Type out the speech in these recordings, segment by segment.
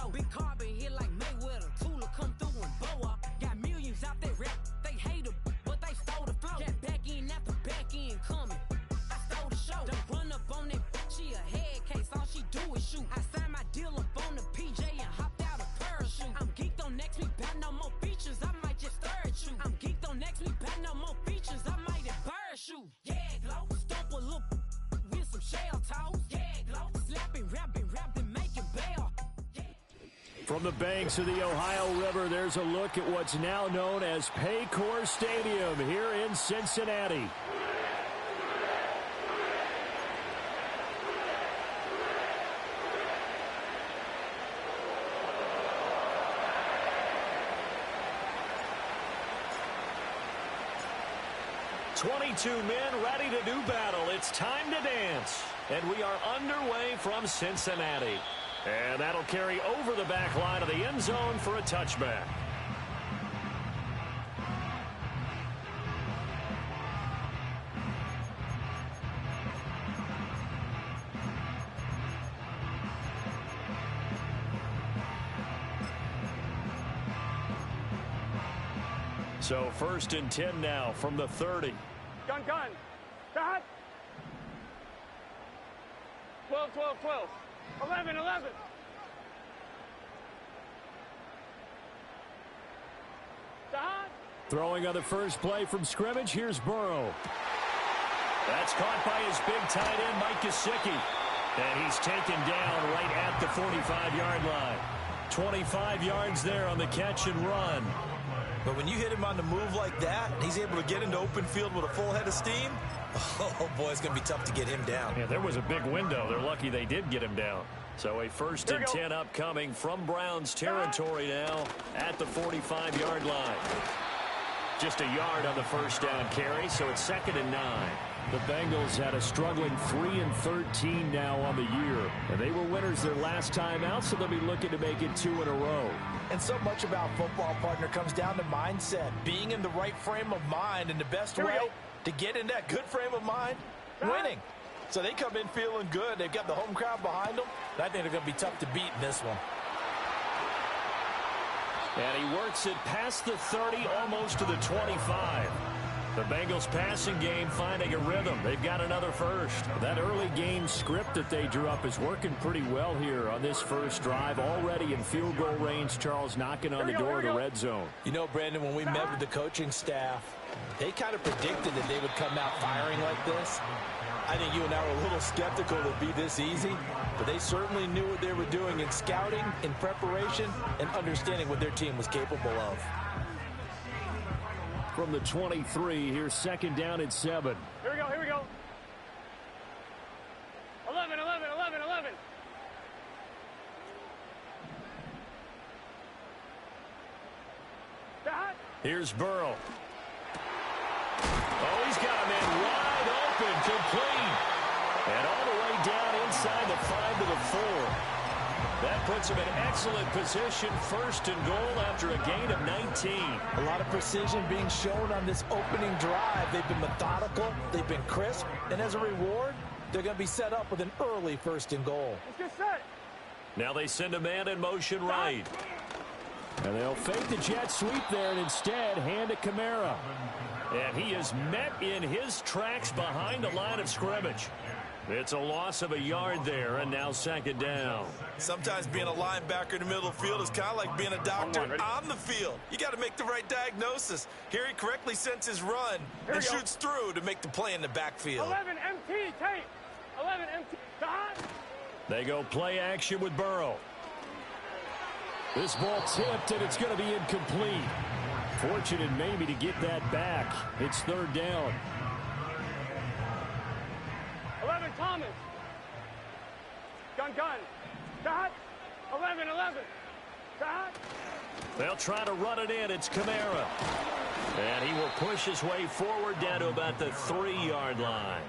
low. Big carbon hit like Mayweather. Tula come through and blow up. Got millions out there rap. They hate her, but they stole the flow. Got back in after back in coming. I stole the show. Don't run up on that. She a head case. All she do is shoot. I signed my deal up on the PJ and hopped out a parachute. I'm geeked on next week. Got no more features. I might just third shoot. I'm geeked on next week. Got no more features. I might embarrass you. Yeah, glow. Stomp a little with some shell toes. Yeah, glow. Slapping, rapping, making bail. From the banks of the Ohio River, there's a look at what's now known as Paycor Stadium here in Cincinnati. "22 men ready to do battle. It's time to dance." And we are underway from Cincinnati. And that'll carry over the back line of the end zone for a touchback. So 1st and 10 now from the 30. Gun. Stop. 12. 11. Stop. Throwing on the first play from scrimmage, here's Burrow. That's caught by his big tight end, Mike Gesicki. And he's taken down right at the 45-yard line. 25 yards there on the catch and run. But when you hit him on the move like that, he's able to get into open field with a full head of steam. Oh, boy, it's going to be tough to get him down. Yeah, there was a big window. They're lucky they did get him down. So a 1st and 10 upcoming from Browns territory now at the 45-yard line. Just a yard on the first down carry, so it's 2nd and 9. The Bengals had a struggling 3-13 now on the year. And they were winners their last time out, so they'll be looking to make it 2 in a row. And so much about football, partner, comes down to mindset. Being in the right frame of mind, and the best way to get in that good frame of mind, winning. So they come in feeling good. They've got the home crowd behind them. And I think they're going to be tough to beat in this one. And he works it past the 30, almost to the 25. The Bengals passing game finding a rhythm. They've got another first. That early game script that they drew up is working pretty well here on this first drive. Already in field goal range, Charles knocking on the door of the red zone. You know, Brandon, when we met with the coaching staff, they kind of predicted that they would come out firing like this. I think you and I were a little skeptical it would be this easy, but they certainly knew what they were doing in scouting, in preparation, and understanding what their team was capable of. From the 23, here's 2nd down and 7. Here we go. 11. Stop. Here's Burrow. Oh, he's got a man wide open, complete. And all the way down inside the 5 to the 4. That puts him in excellent position, 1st and goal after a gain of 19. A lot of precision being shown on this opening drive. They've been methodical, they've been crisp, and as a reward, they're going to be set up with an early 1st and goal. Let's get set. Now they send a man in motion right. And they'll fake the jet sweep there and instead hand it Kamara. And he is met in his tracks behind the line of scrimmage. It's a loss of a yard there, and now 2nd down. Sometimes being a linebacker in the middle of the field is kind of like being a doctor on the field. You got to make the right diagnosis. Here he correctly sends his run and shoots through to make the play in the backfield. 11 MT, tape. 11 MT. Stop. They go play action with Burrow. This ball tipped, and it's going to be incomplete. Fortunate maybe to get that back. It's 3rd down. 11 Thomas. Gun. Stop. 11. Stop. They'll try to run it in. It's Kamara. And he will push his way forward down to about the 3-yard line.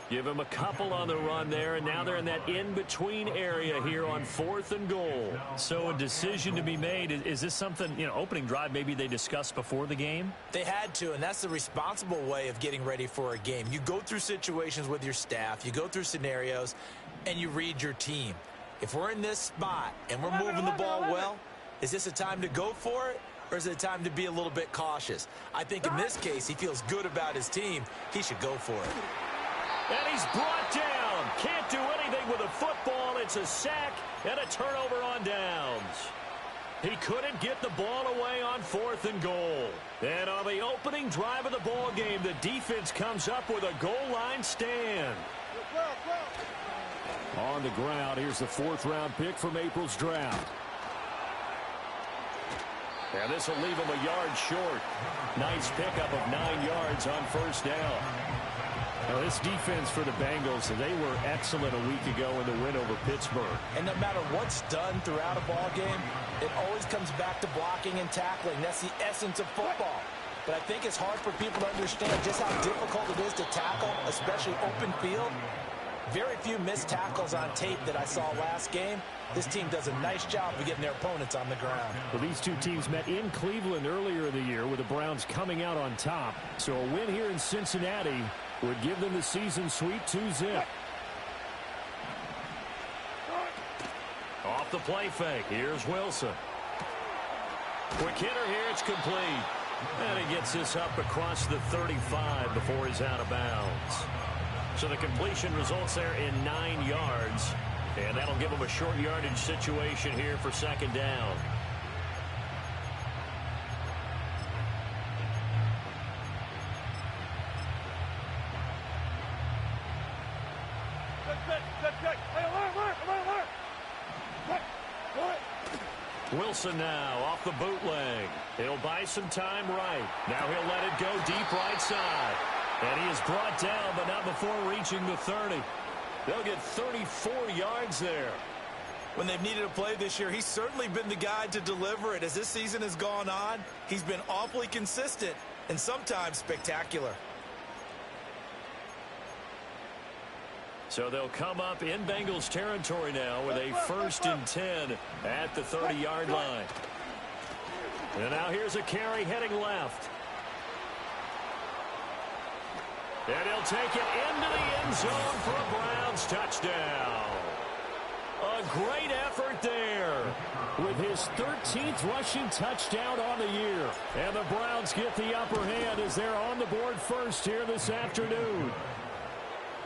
Give him a couple on the run there, and now they're in that in-between area here on 4th and goal. So a decision to be made. Is this something, opening drive maybe they discussed before the game? They had to, and that's the responsible way of getting ready for a game. You go through situations with your staff, you go through scenarios, and you read your team. if we're in this spot and we're moving the ball well, is this a time to go for it, or is it a time to be a little bit cautious? I think in this case, he feels good about his team. He should go for it. And he's brought down. Can't do anything with a football. It's a sack and a turnover on downs. He couldn't get the ball away on 4th and goal. And on the opening drive of the ball game, the defense comes up with a goal line stand. On the ground, here's the 4th-round pick from April's draft. And this will leave him a yard short. Nice pickup of 9 yards on 1st down. Now, this defense for the Bengals, they were excellent a week ago in the win over Pittsburgh. And no matter what's done throughout a ball game, it always comes back to blocking and tackling. That's the essence of football. But I think it's hard for people to understand just how difficult it is to tackle, especially open field. Very few missed tackles on tape that I saw last game. This team does a nice job of getting their opponents on the ground. Well, these two teams met in Cleveland earlier in the year with the Browns coming out on top. So a win here in Cincinnati would give them the season sweep 2-zip. Off the play fake. Here's Wilson. Quick hitter here. It's complete. And he gets this up across the 35 before he's out of bounds. So the completion results there in 9 yards. And that'll give him a short yardage situation here for 2nd down. Wilson now off the bootleg. He'll buy some time right. Now he'll let it go deep right side. And he is brought down, but not before reaching the 30. They'll get 34 yards there. When they've needed a play this year, he's certainly been the guy to deliver it. As this season has gone on, he's been awfully consistent and sometimes spectacular. So they'll come up in Bengals territory now with a 1st and 10 at the 30-yard line. And now here's a carry heading left. And he'll take it into the end zone for a Browns touchdown. A great effort there with his 13th rushing touchdown on the year. And the Browns get the upper hand as they're on the board first here this afternoon.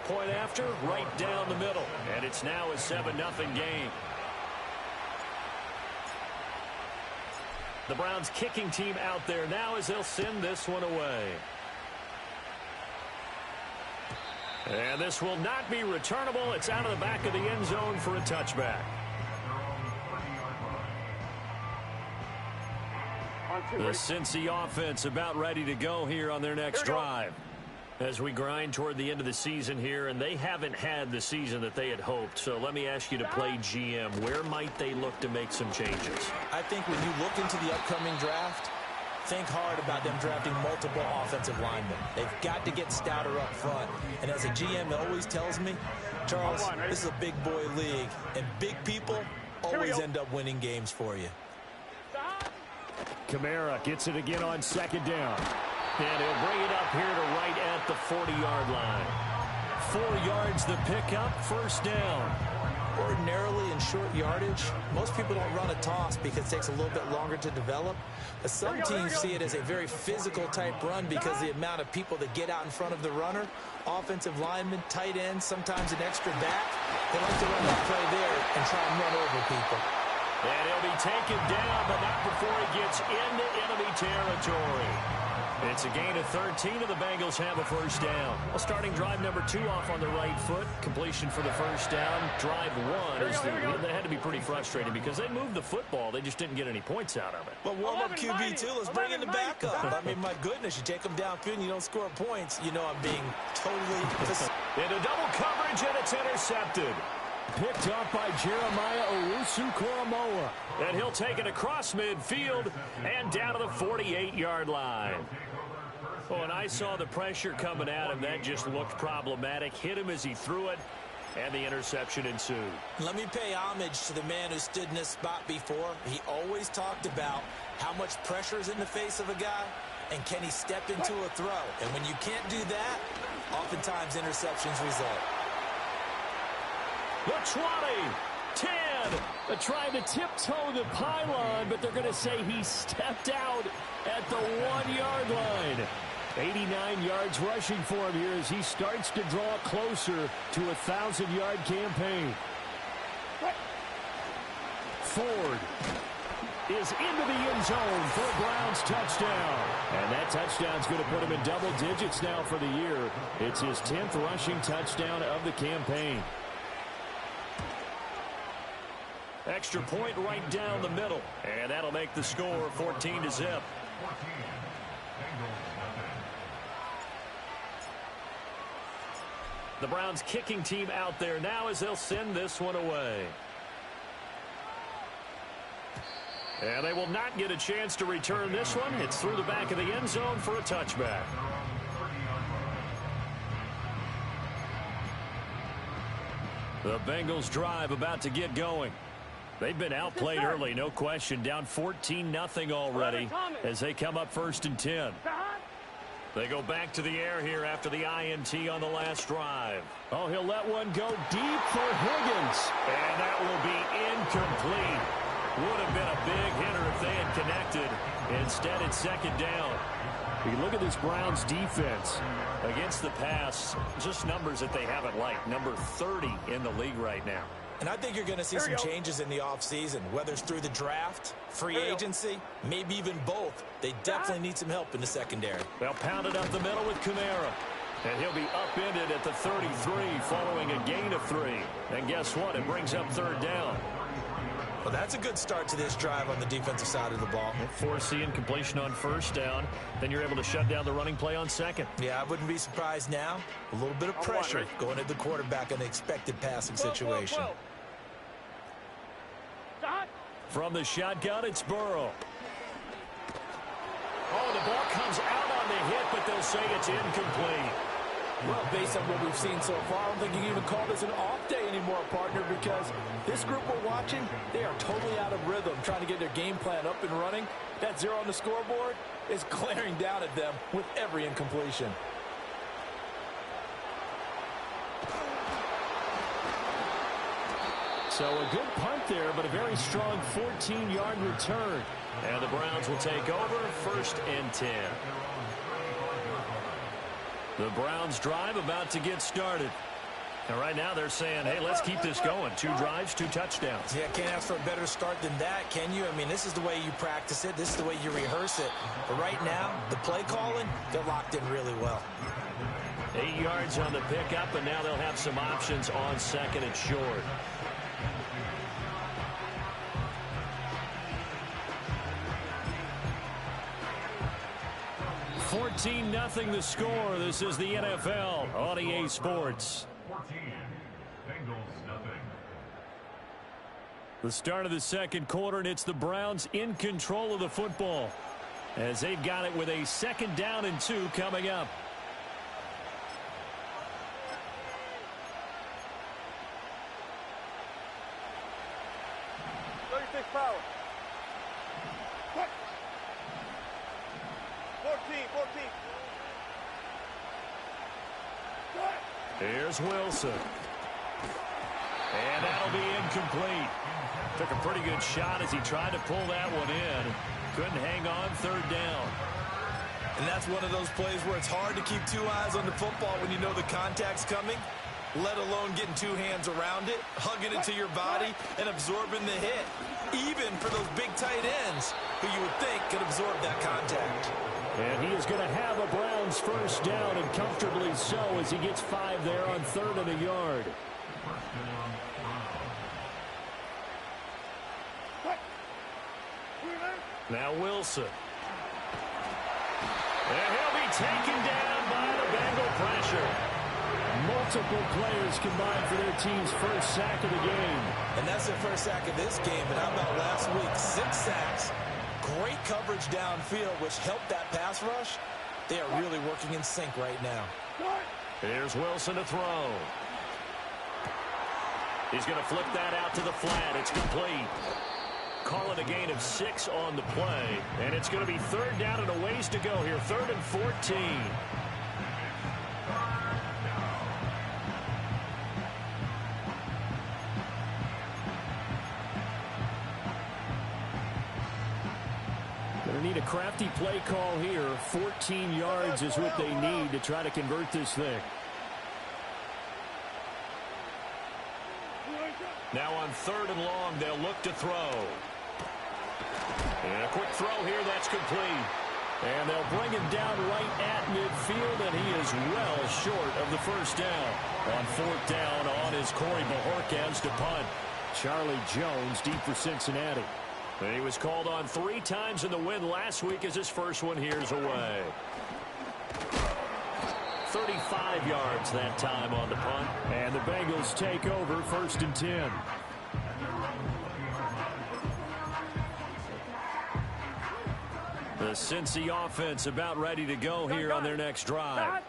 Point after, right down the middle. And it's now a 7-0 game. The Browns kicking team out there now as they'll send this one away. And this will not be returnable. It's out of the back of the end zone for a touchback. The Cincy offense about ready to go here on their next drive. As we grind toward the end of the season here, and they haven't had the season that they had hoped. So let me ask you to play GM. Where might they look to make some changes? I think when you look into the upcoming draft, think hard about them drafting multiple offensive linemen. They've got to get stouter up front. And as a GM always tells me, Charles, this is a big boy league, and big people always end up winning games for you. Kamara gets it again on 2nd down. And he'll bring it up here to right at the 40-yard line. 4 yards the pickup, 1st down. Ordinarily in short yardage, most people don't run a toss because it takes a little bit longer to develop. But some teams see it as a very physical type run because the amount of people that get out in front of the runner, offensive linemen, tight ends, sometimes an extra back. They like to run that play there and try and run over people. And he'll be taken down, but not before he gets into enemy territory. It's a gain of 13, and the Bengals have a 1st down. Well, starting drive number 2 off on the right foot. Completion for the 1st down. Drive 1 that had to be pretty frustrating because they moved the football. They just didn't get any points out of it. Well, warm up QB2. Let's bring in the backup. I mean, my goodness, you take them downfield and you don't score points. You know I'm being totally... Into double coverage, and it's intercepted. Picked up by Jeremiah Owusu-Koramoah. And he'll take it across midfield and down to the 48-yard line. Oh, and I saw the pressure coming at him. That just looked problematic. Hit him as he threw it, and the interception ensued. Let me pay homage to the man who stood in this spot before. He always talked about how much pressure is in the face of a guy, and can he step into a throw. And when you can't do that, oftentimes interceptions result. The 20, 10, Trying to tiptoe the pylon, but they're going to say he stepped out at the 1-yard line. 89 yards rushing for him here as he starts to draw closer to a 1,000-yard campaign. Ford is into the end zone for a Browns touchdown. And that touchdown's going to put him in double digits now for the year. It's his 10th rushing touchdown of the campaign. Extra point right down the middle. And that'll make the score 14-0. The Browns kicking team out there now as they'll send this one away. And they will not get a chance to return this one. It's through the back of the end zone for a touchback. The Bengals drive about to get going. They've been outplayed early, no question. Down 14-0 already as they come up 1st and 10. They go back to the air here after the INT on the last drive. Oh, he'll let one go deep for Higgins. And that will be incomplete. Would have been a big hitter if they had connected. Instead, it's 2nd down. You look at this Browns defense against the pass, just numbers that they haven't liked. Number 30 in the league right now. And I think you're going to see some changes in the offseason, whether it's through the draft, free agency, maybe even both. They definitely need some help in the secondary. They'll pound it up the middle with Kamara. And he'll be upended at the 33 following a gain of 3. And guess what? It brings up 3rd down. Well, that's a good start to this drive on the defensive side of the ball. Forcing completion on 1st down. Then you're able to shut down the running play on 2nd. Yeah, I wouldn't be surprised now. A little bit of pressure going at the quarterback in the expected passing situation. From the shotgun, it's Burrow. Oh, the ball comes out on the hit, but they'll say it's incomplete. Well, based on what we've seen so far, I don't think you can even call this an off day anymore, partner, because this group we're watching, they are totally out of rhythm, trying to get their game plan up and running. That 0 on the scoreboard is glaring down at them with every incompletion. So a good punt there, but a very strong 14-yard return. And the Browns will take over 1st and 10. The Browns drive about to get started. And right now they're saying, hey, let's keep this going. 2 drives, 2 touchdowns. Yeah, can't ask for a better start than that, can you? I mean, this is the way you practice it. This is the way you rehearse it. But right now, the play calling, they're locked in really well. 8 yards on the pickup, and now they'll have some options on 2nd and short. $14-0 the score. This is the NFL on EA Sports. 14, Bengals nothing. The start of the 2nd quarter, and it's the Browns in control of the football as they've got it with a 2nd down and 2 coming up. Power. 14. Here's Wilson. And that'll be incomplete. Took a pretty good shot as he tried to pull that one in. Couldn't hang on 3rd down. And that's one of those plays where it's hard to keep 2 eyes on the football when you know the contact's coming, let alone getting 2 hands around it, hugging it to your body, and absorbing the hit. Even for those big tight ends who you would think could absorb that contact. And he is going to have a Browns 1st down, and comfortably so, as he gets 5 there on 3rd and a yard. Now Wilson. And he'll be taken down by the Bengal pressure. Multiple players combined for their team's 1st sack of the game. And that's their 1st sack of this game. But how about last week? 6 sacks. Great coverage downfield, which helped that pass rush. They are really working in sync right now. Here's Wilson to throw. He's going to flip that out to the flat. It's complete. Call it a gain of 6 on the play. And it's going to be 3rd down and a ways to go here. 3rd and 14. need a crafty play call here. 14 yards is what they need to try to convert this thing. Now on 3rd and long, they'll look to throw. And a quick throw here, that's complete. And they'll bring him down right at midfield, and he is well short of the first down. On 4th down, on is Corey Bajorquez to punt. Charlie Jones deep for Cincinnati. He was called on 3 times in the win last week as his first one here's away. 35 yards that time on the punt. And the Bengals take over 1st and 10. The Cincy offense about ready to go here on their next drive.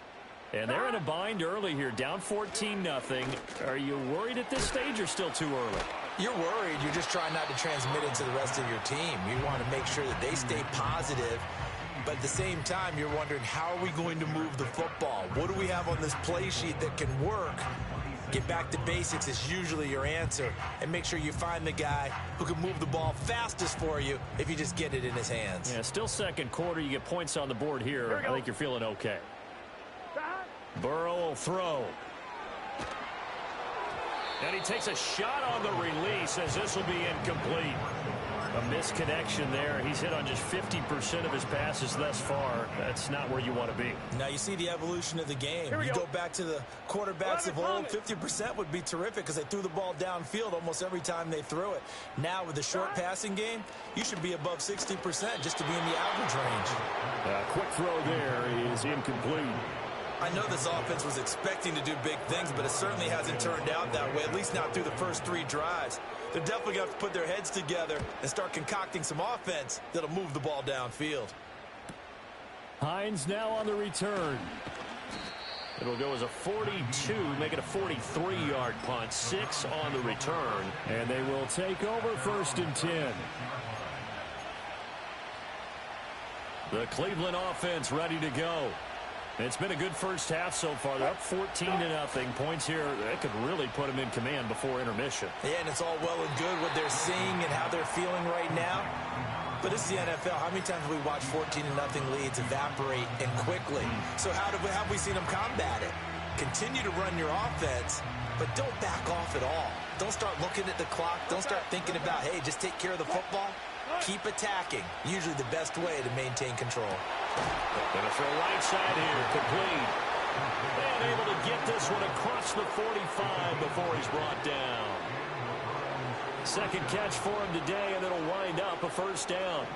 And they're in a bind early here, down 14-0. Are you worried at this stage or still too early? You're worried. You're just trying not to transmit it to the rest of your team. You want to make sure that they stay positive. But at the same time, you're wondering, how are we going to move the football? What do we have on this play sheet that can work? Get back to basics is usually your answer. And make sure you find the guy who can move the ball fastest for you if you just get it in his hands. Yeah, still second quarter. You get points on the board here. I think you're feeling okay. Burrow will throw. And he takes a shot on the release as this will be incomplete. A misconnection there. He's hit on just 50% of his passes thus far. That's not where you want to be. Now you see the evolution of the game. You go back to the quarterbacks of old, 50% would be terrific because they threw the ball downfield almost every time they threw it. Now with the short passing game, you should be above 60% just to be in the average range. Quick throw there is incomplete. I know this offense was expecting to do big things, but it certainly hasn't turned out that way, at least not through the first 3 drives. They're definitely going to have to put their heads together and start concocting some offense that'll move the ball downfield. Hines now on the return. It'll go as a 42, make it a 43-yard punt. 6 on the return. And they will take over 1st and 10. The Cleveland offense ready to go. It's been a good first half so far. They're up 14-0. Points here, that could really put them in command before intermission. Yeah, and it's all well and good what they're seeing and how they're feeling right now. But this is the NFL. How many times have we watched 14-0 leads evaporate and quickly? So how have we seen them combat it? Continue to run your offense, but don't back off at all. Don't start looking at the clock. Don't start thinking about, hey, just take care of the football. Keep attacking. Usually the best way to maintain control. Gonna throw right side here, complete. And able to get this one across the 45 before he's brought down. Second catch for him today, and it'll wind up a first down.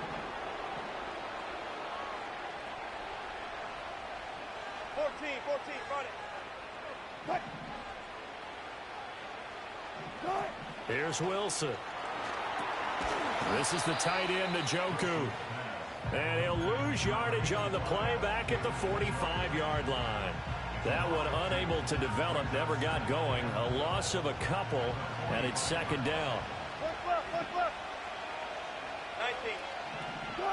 14, run it. Cut. Here's Wilson. This is the tight end, Njoku. And he'll lose yardage on the play back at the 45-yard line. That one unable to develop, never got going. A loss of a couple, and it's second down. Look. 19.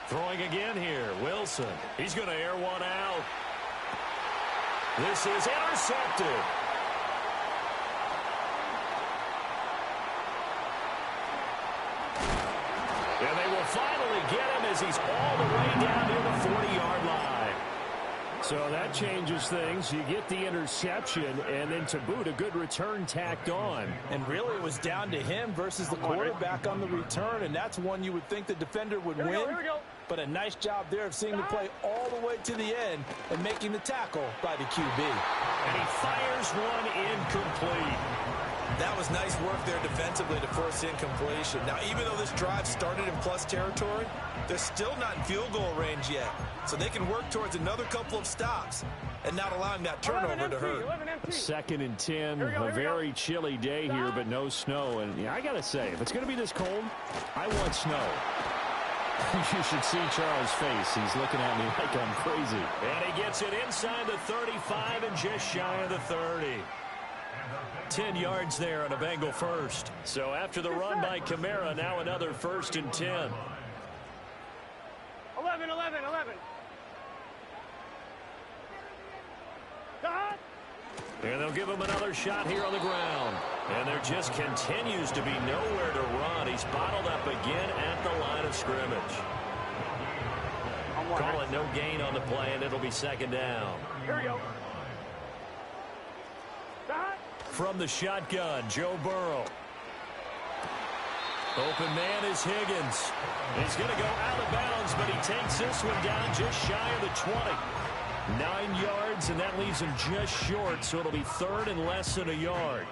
Throwing again here, Wilson. He's going to air one out. This is intercepted. And they will finally get him as he's all the way down near the 40-yard line. So that changes things. You get the interception, and then to boot, a good return tacked on. And really it was down to him versus the quarterback on the return, and that's one you would think the defender would win. Here we go. But a nice job there of seeing the play all the way to the end and making the tackle by the QB. And he fires one incomplete. That was nice work there defensively to force incompletion. Now, even though this drive started in plus territory, they're still not in field goal range yet. So they can work towards another couple of stops and not allowing that turnover to hurt. 2nd and 10, a very chilly day here, but no snow. And I got to say, if it's going to be this cold, I want snow. You should see Charles' face. He's looking at me like I'm crazy. And he gets it inside the 35 and just shy of the 30. 10 yards there on a Bengal first. So after the run by Kamara, now another 1st and 10. 11. And they'll give him another shot here on the ground. And there just continues to be nowhere to run. He's bottled up again at the line of scrimmage. Call it no gain on the play, and it'll be second down. Here we go. From the shotgun, Joe Burrow. Open man is Higgins. He's going to go out of bounds, but he takes this one down just shy of the 20. 9 yards, and that leaves him just short, so it'll be third and less than a yard.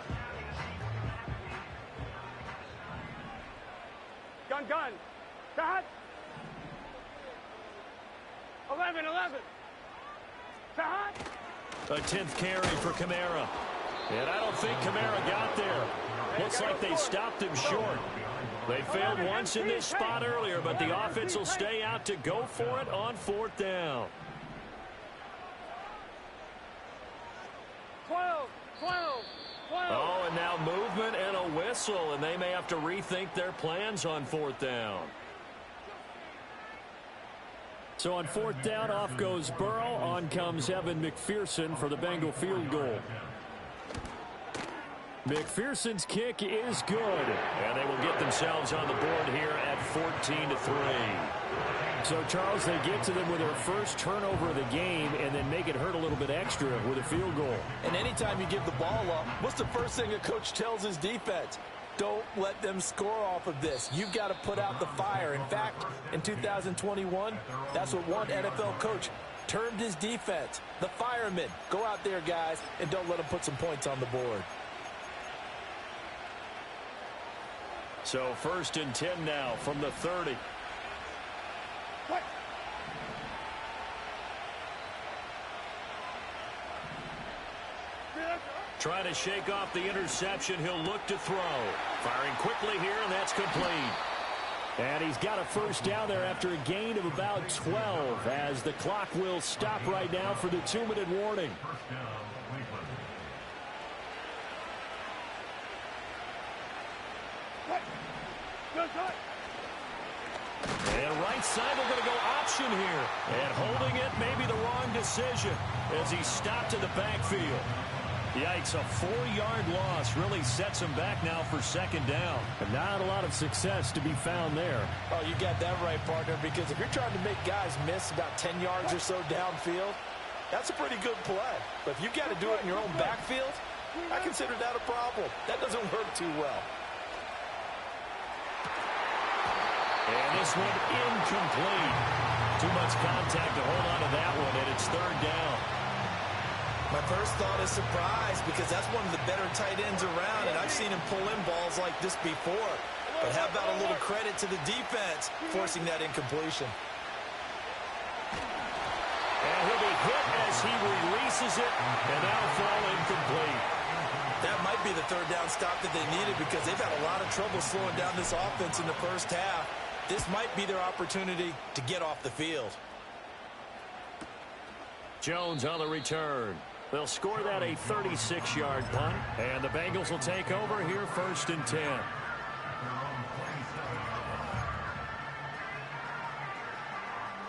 Gun. Shot. 11. Shot. A 10th carry for Kamara. And I don't think Kamara got there. Looks like they stopped him short. They failed once in this spot earlier, but the offense will stay out to go for it on 4th down. 12. Oh, and now movement and a whistle, and they may have to rethink their plans on 4th down. So on 4th down, off goes Burrow. On comes Evan McPherson for the Bengal field goal. McPherson's kick is good, and they will get themselves on the board here at 14-3. So, Charles, they get to them with their first turnover of the game and then make it hurt a little bit extra with a field goal. And anytime you give the ball up, what's the first thing a coach tells his defense? Don't let them score off of this. You've got to put out the fire. In fact, in 2021, that's what one NFL coach termed his defense. The firemen. Go out there, guys, and don't let them put some points on the board. So 1st and 10 now from the 30. What? Trying to shake off the interception. He'll look to throw. Firing quickly here, and that's complete. And he's got a first down there after a gain of about 12 as the clock will stop right now for the 2-minute warning. And right side, they're going to go option here. And holding it may be the wrong decision as he stopped in the backfield. Yikes, a 4-yard loss really sets him back now for 2nd down. And not a lot of success to be found there. Oh, you got that right, partner, because if you're trying to make guys miss about 10 yards or so downfield, that's a pretty good play. But if you've got to do it in your own backfield, I consider that a problem. That doesn't work too well. And this one incomplete. Too much contact to hold on to that one, and it's 3rd down. My first thought is surprise because that's one of the better tight ends around, and I've seen him pull in balls like this before. But how about a little credit to the defense forcing that incompletion? And he'll be hit as he releases it, and that'll fall incomplete. That might be the 3rd down stop that they needed because they've had a lot of trouble slowing down this offense in the first half. This might be their opportunity to get off the field. Jones on the return. They'll score that a 36-yard punt, and the Bengals will take over here 1st and 10.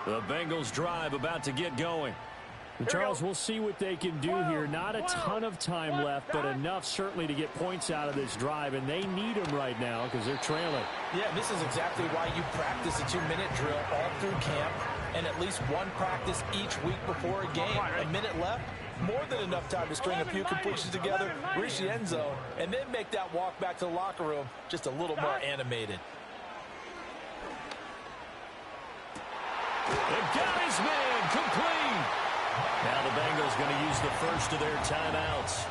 The Bengals drive about to get going. Charles, we'll see what they can do here. Not a ton of time left, but enough certainly to get points out of this drive, and they need them right now because they're trailing. Yeah, this is exactly why you practice a 2-minute drill all through camp and at least one practice each week before a game. A minute left, more than enough time to string a few completions together, reach the end zone, and then make that walk back to the locker room just a little more animated. They've got his man complete. Now the Bengals going to use the first of their timeouts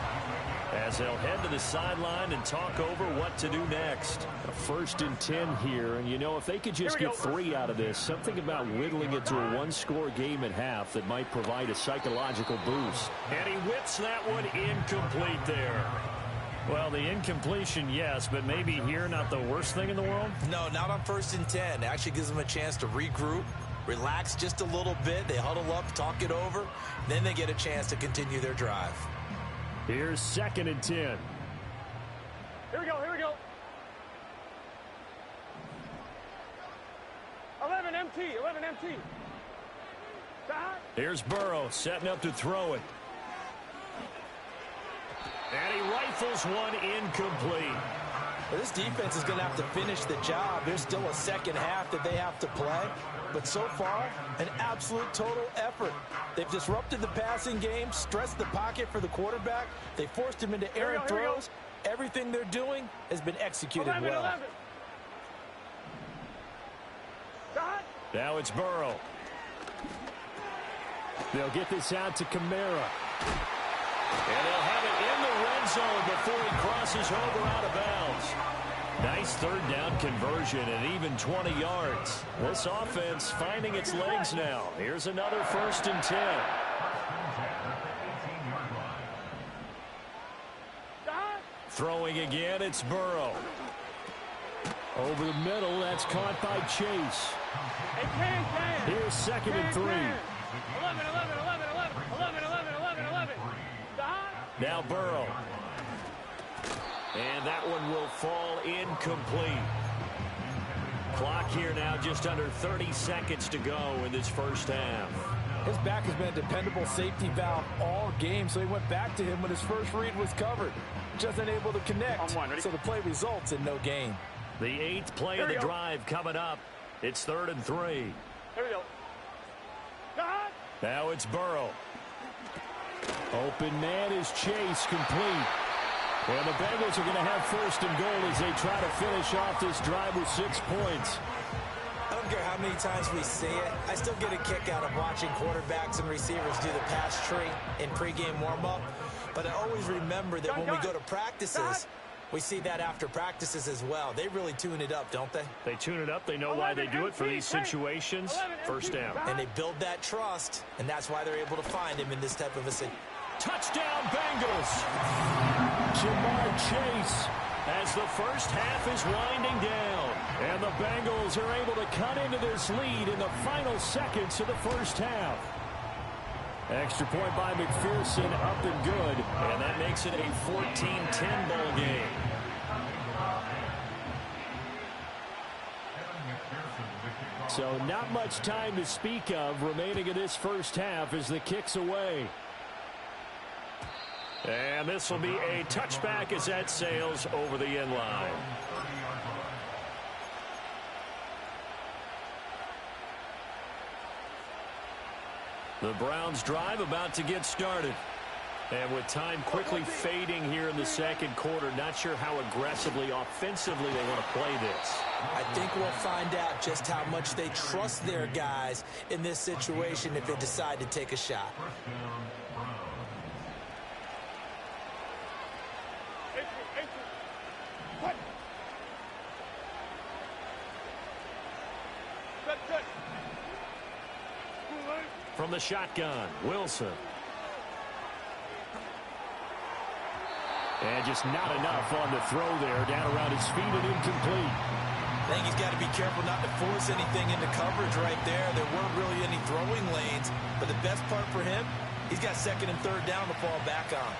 as they'll head to the sideline and talk over what to do next. A 1st and 10 here, and you know, if they could just get 3 out of this, something about whittling it to a 1-score game at half that might provide a psychological boost. And he whips that one incomplete there. Well, the incompletion, yes, but maybe here not the worst thing in the world? No, not on 1st and 10. It actually gives them a chance to regroup, relax just a little bit. They huddle up, talk it over. Then they get a chance to continue their drive. Here's 2nd and 10. Here we go. 11 MT. Here's Burrow setting up to throw it. And he rifles one incomplete. Well, this defense is going to have to finish the job. There's still a second half that they have to play. But so far, an absolute total effort. They've disrupted the passing game, stressed the pocket for the quarterback. They forced him into errant throws. Everything they're doing has been executed well. 11. Now it's Burrow. They'll get this out to Kamara. And they'll have it in the red zone before he crosses over out of bounds. Nice third down conversion and even 20 yards. This offense finding its legs now. Here's another 1st and 10. Throwing again, it's Burrow. Over the middle, that's caught by Chase. Here's 2nd and 3. 11. Now Burrow. And that one will fall incomplete. Clock here now just under 30 seconds to go in this first half. His back has been a dependable safety valve all game, so he went back to him when his first read was covered. Just unable to connect, so the play results in no gain. The 8th play of the drive coming up. It's 3rd and 3. Here we go. Now it's Burrow. Open man is Chase, complete. And the Bengals are going to have 1st and goal as they try to finish off this drive with 6 points. I don't care how many times we see it. I still get a kick out of watching quarterbacks and receivers do the pass tree in pregame warm-up. But I always remember that when we go to practices, we see that after practices as well. They really tune it up, don't they? They tune it up. They know why they do it for these situations. 1st down. And they build that trust, and that's why they're able to find him in this type of a situation. Touchdown, Bengals! Jamar Chase as the first half is winding down. And the Bengals are able to cut into this lead in the final seconds of the first half. Extra point by McPherson, up and good. And that makes it a 14-10 ball game. So not much time to speak of remaining in this first half as the kick's away. And this will be a touchback as that sails over the end line. The Browns drive about to get started. And with time quickly fading here in the second quarter, not sure how aggressively, offensively they want to play this. I think we'll find out just how much they trust their guys in this situation if they decide to take a shot. From the shotgun, Wilson. And just not enough on the throw there, down around his feet and incomplete. I think he's got to be careful not to force anything into coverage right there. There weren't really any throwing lanes, but the best part for him, he's got 2nd and 3rd down to fall back on.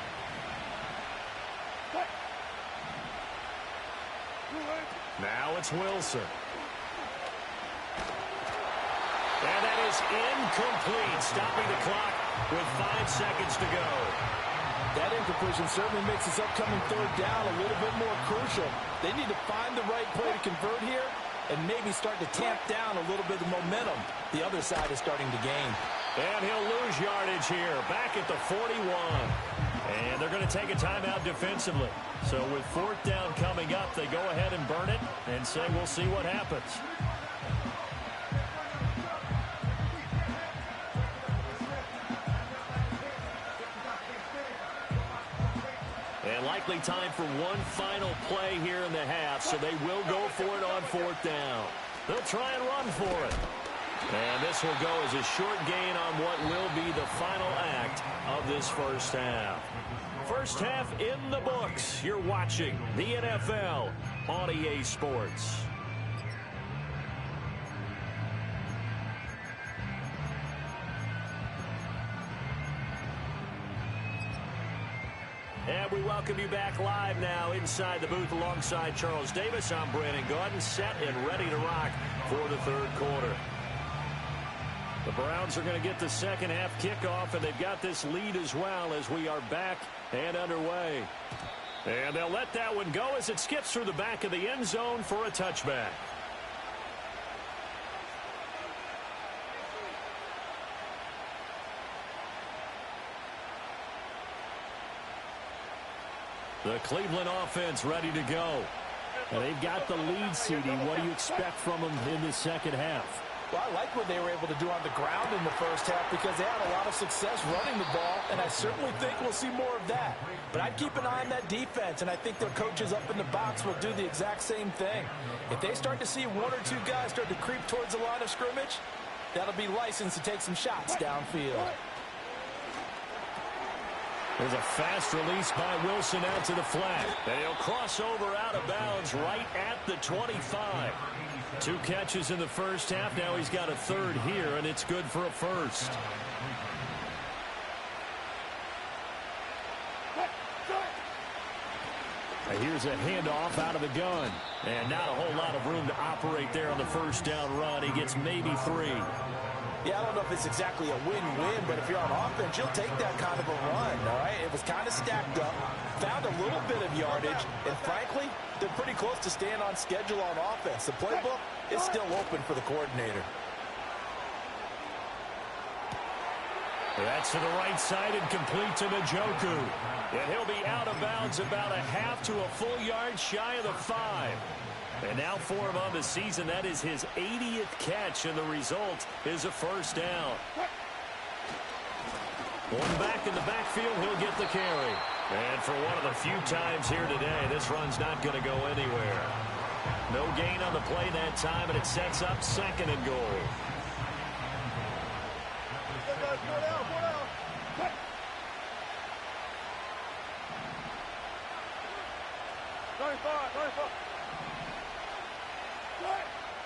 Now it's Wilson. And that is incomplete, stopping the clock with 5 seconds to go. That incompletion certainly makes this upcoming 3rd down a little bit more crucial. They need to find the right play to convert here and maybe start to tamp down a little bit of momentum the other side is starting to gain. And he'll lose yardage here, back at the 41. And they're going to take a timeout defensively. So with 4th down coming up, they go ahead and burn it and say we'll see what happens. And likely time for one final play here in the half, so they will go for it on 4th down. They'll try and run for it. And this will go as a short gain on what will be the final act of this first half. First half in the books. You're watching the NFL on EA Sports. And we welcome you back live now inside the booth alongside Charles Davis. I'm Brandon Gaudin, set and ready to rock for the 3rd quarter. The Browns are going to get the second half kickoff, and they've got this lead as well as we are back and underway. And they'll let that one go as it skips through the back of the end zone for a touchback. The Cleveland offense ready to go. And they've got the lead, CD. What do you expect from them in the second half? Well, I like what they were able to do on the ground in the first half because they had a lot of success running the ball, and I certainly think we'll see more of that. But I'd keep an eye on that defense, and I think their coaches up in the box will do the exact same thing. If they start to see one or two guys start to creep towards the line of scrimmage, that'll be licensed to take some shots downfield. There's a fast release by Wilson out to the flat. And he'll cross over out of bounds right at the 25. 2 catches in the first half. Now he's got a third here, and it's good for a first. Here's a handoff out of the gun. And not a whole lot of room to operate there on the first down run. He gets maybe 3. Yeah, I don't know if it's exactly a win-win, but if you're on offense, you'll take that kind of a run, all right? It was kind of stacked up, found a little bit of yardage, and frankly, they're pretty close to staying on schedule on offense. The playbook is still open for the coordinator. That's to the right side and complete to Njoku. And he'll be out of bounds about a half to a full yard shy of the 5. And now for him on the season, that is his 80th catch, and the result is a first down. One back in the backfield, he'll get the carry. And for one of the few times here today, this run's not going to go anywhere. No gain on the play that time, and it sets up 2nd and goal.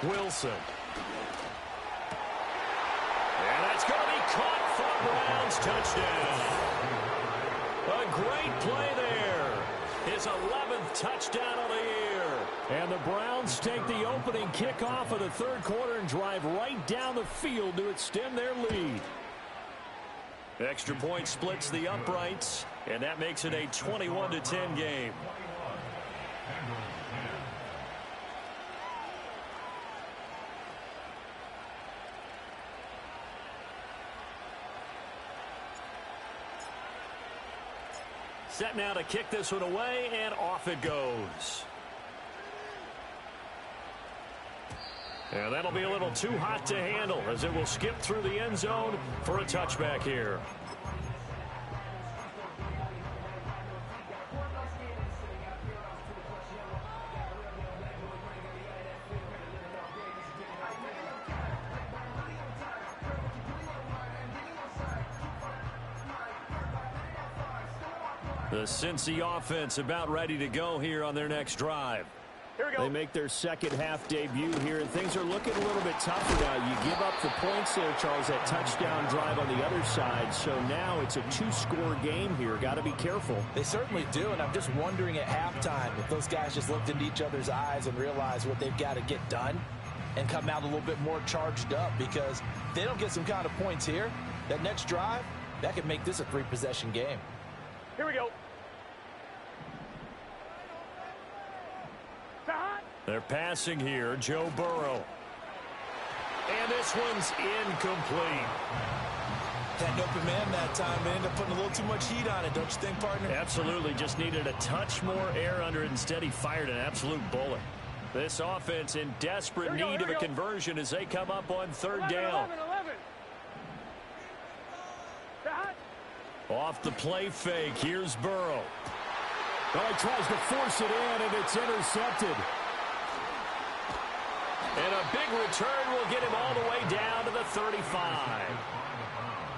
Wilson. And that's going to be caught for Browns touchdown. A great play there. His 11th touchdown of the year. And the Browns take the opening kickoff of the third quarter and drive right down the field to extend their lead. Extra point splits the uprights, and that makes it a 21-10 game. Set now to kick this one away, and off it goes. And that'll be a little too hot to handle as it will skip through the end zone for a touchback here. The Cincy offense about ready to go here on their next drive. Here we go. They make their second half debut here, and things are looking a little bit tougher now. You give up the points there, Charles, that touchdown drive on the other side. So now it's a 2-score game here. Got to be careful. They certainly do, and I'm just wondering at halftime if those guys just looked into each other's eyes and realized what they've got to get done and come out a little bit more charged up, because if they don't get some kind of points here, that next drive, that could make this a 3-possession game. Here we go. They're passing here, Joe Burrow. And this one's incomplete. Had an open man that time. They ended up putting a little too much heat on it, don't you think, partner? Absolutely. Just needed a touch more air under it. Instead, he fired an absolute bullet. This offense in desperate need of a conversion as they come up on third down. 11. Off the play fake, here's Burrow. Well, he tries to force it in, and it's intercepted. And a big return will get him all the way down to the 35.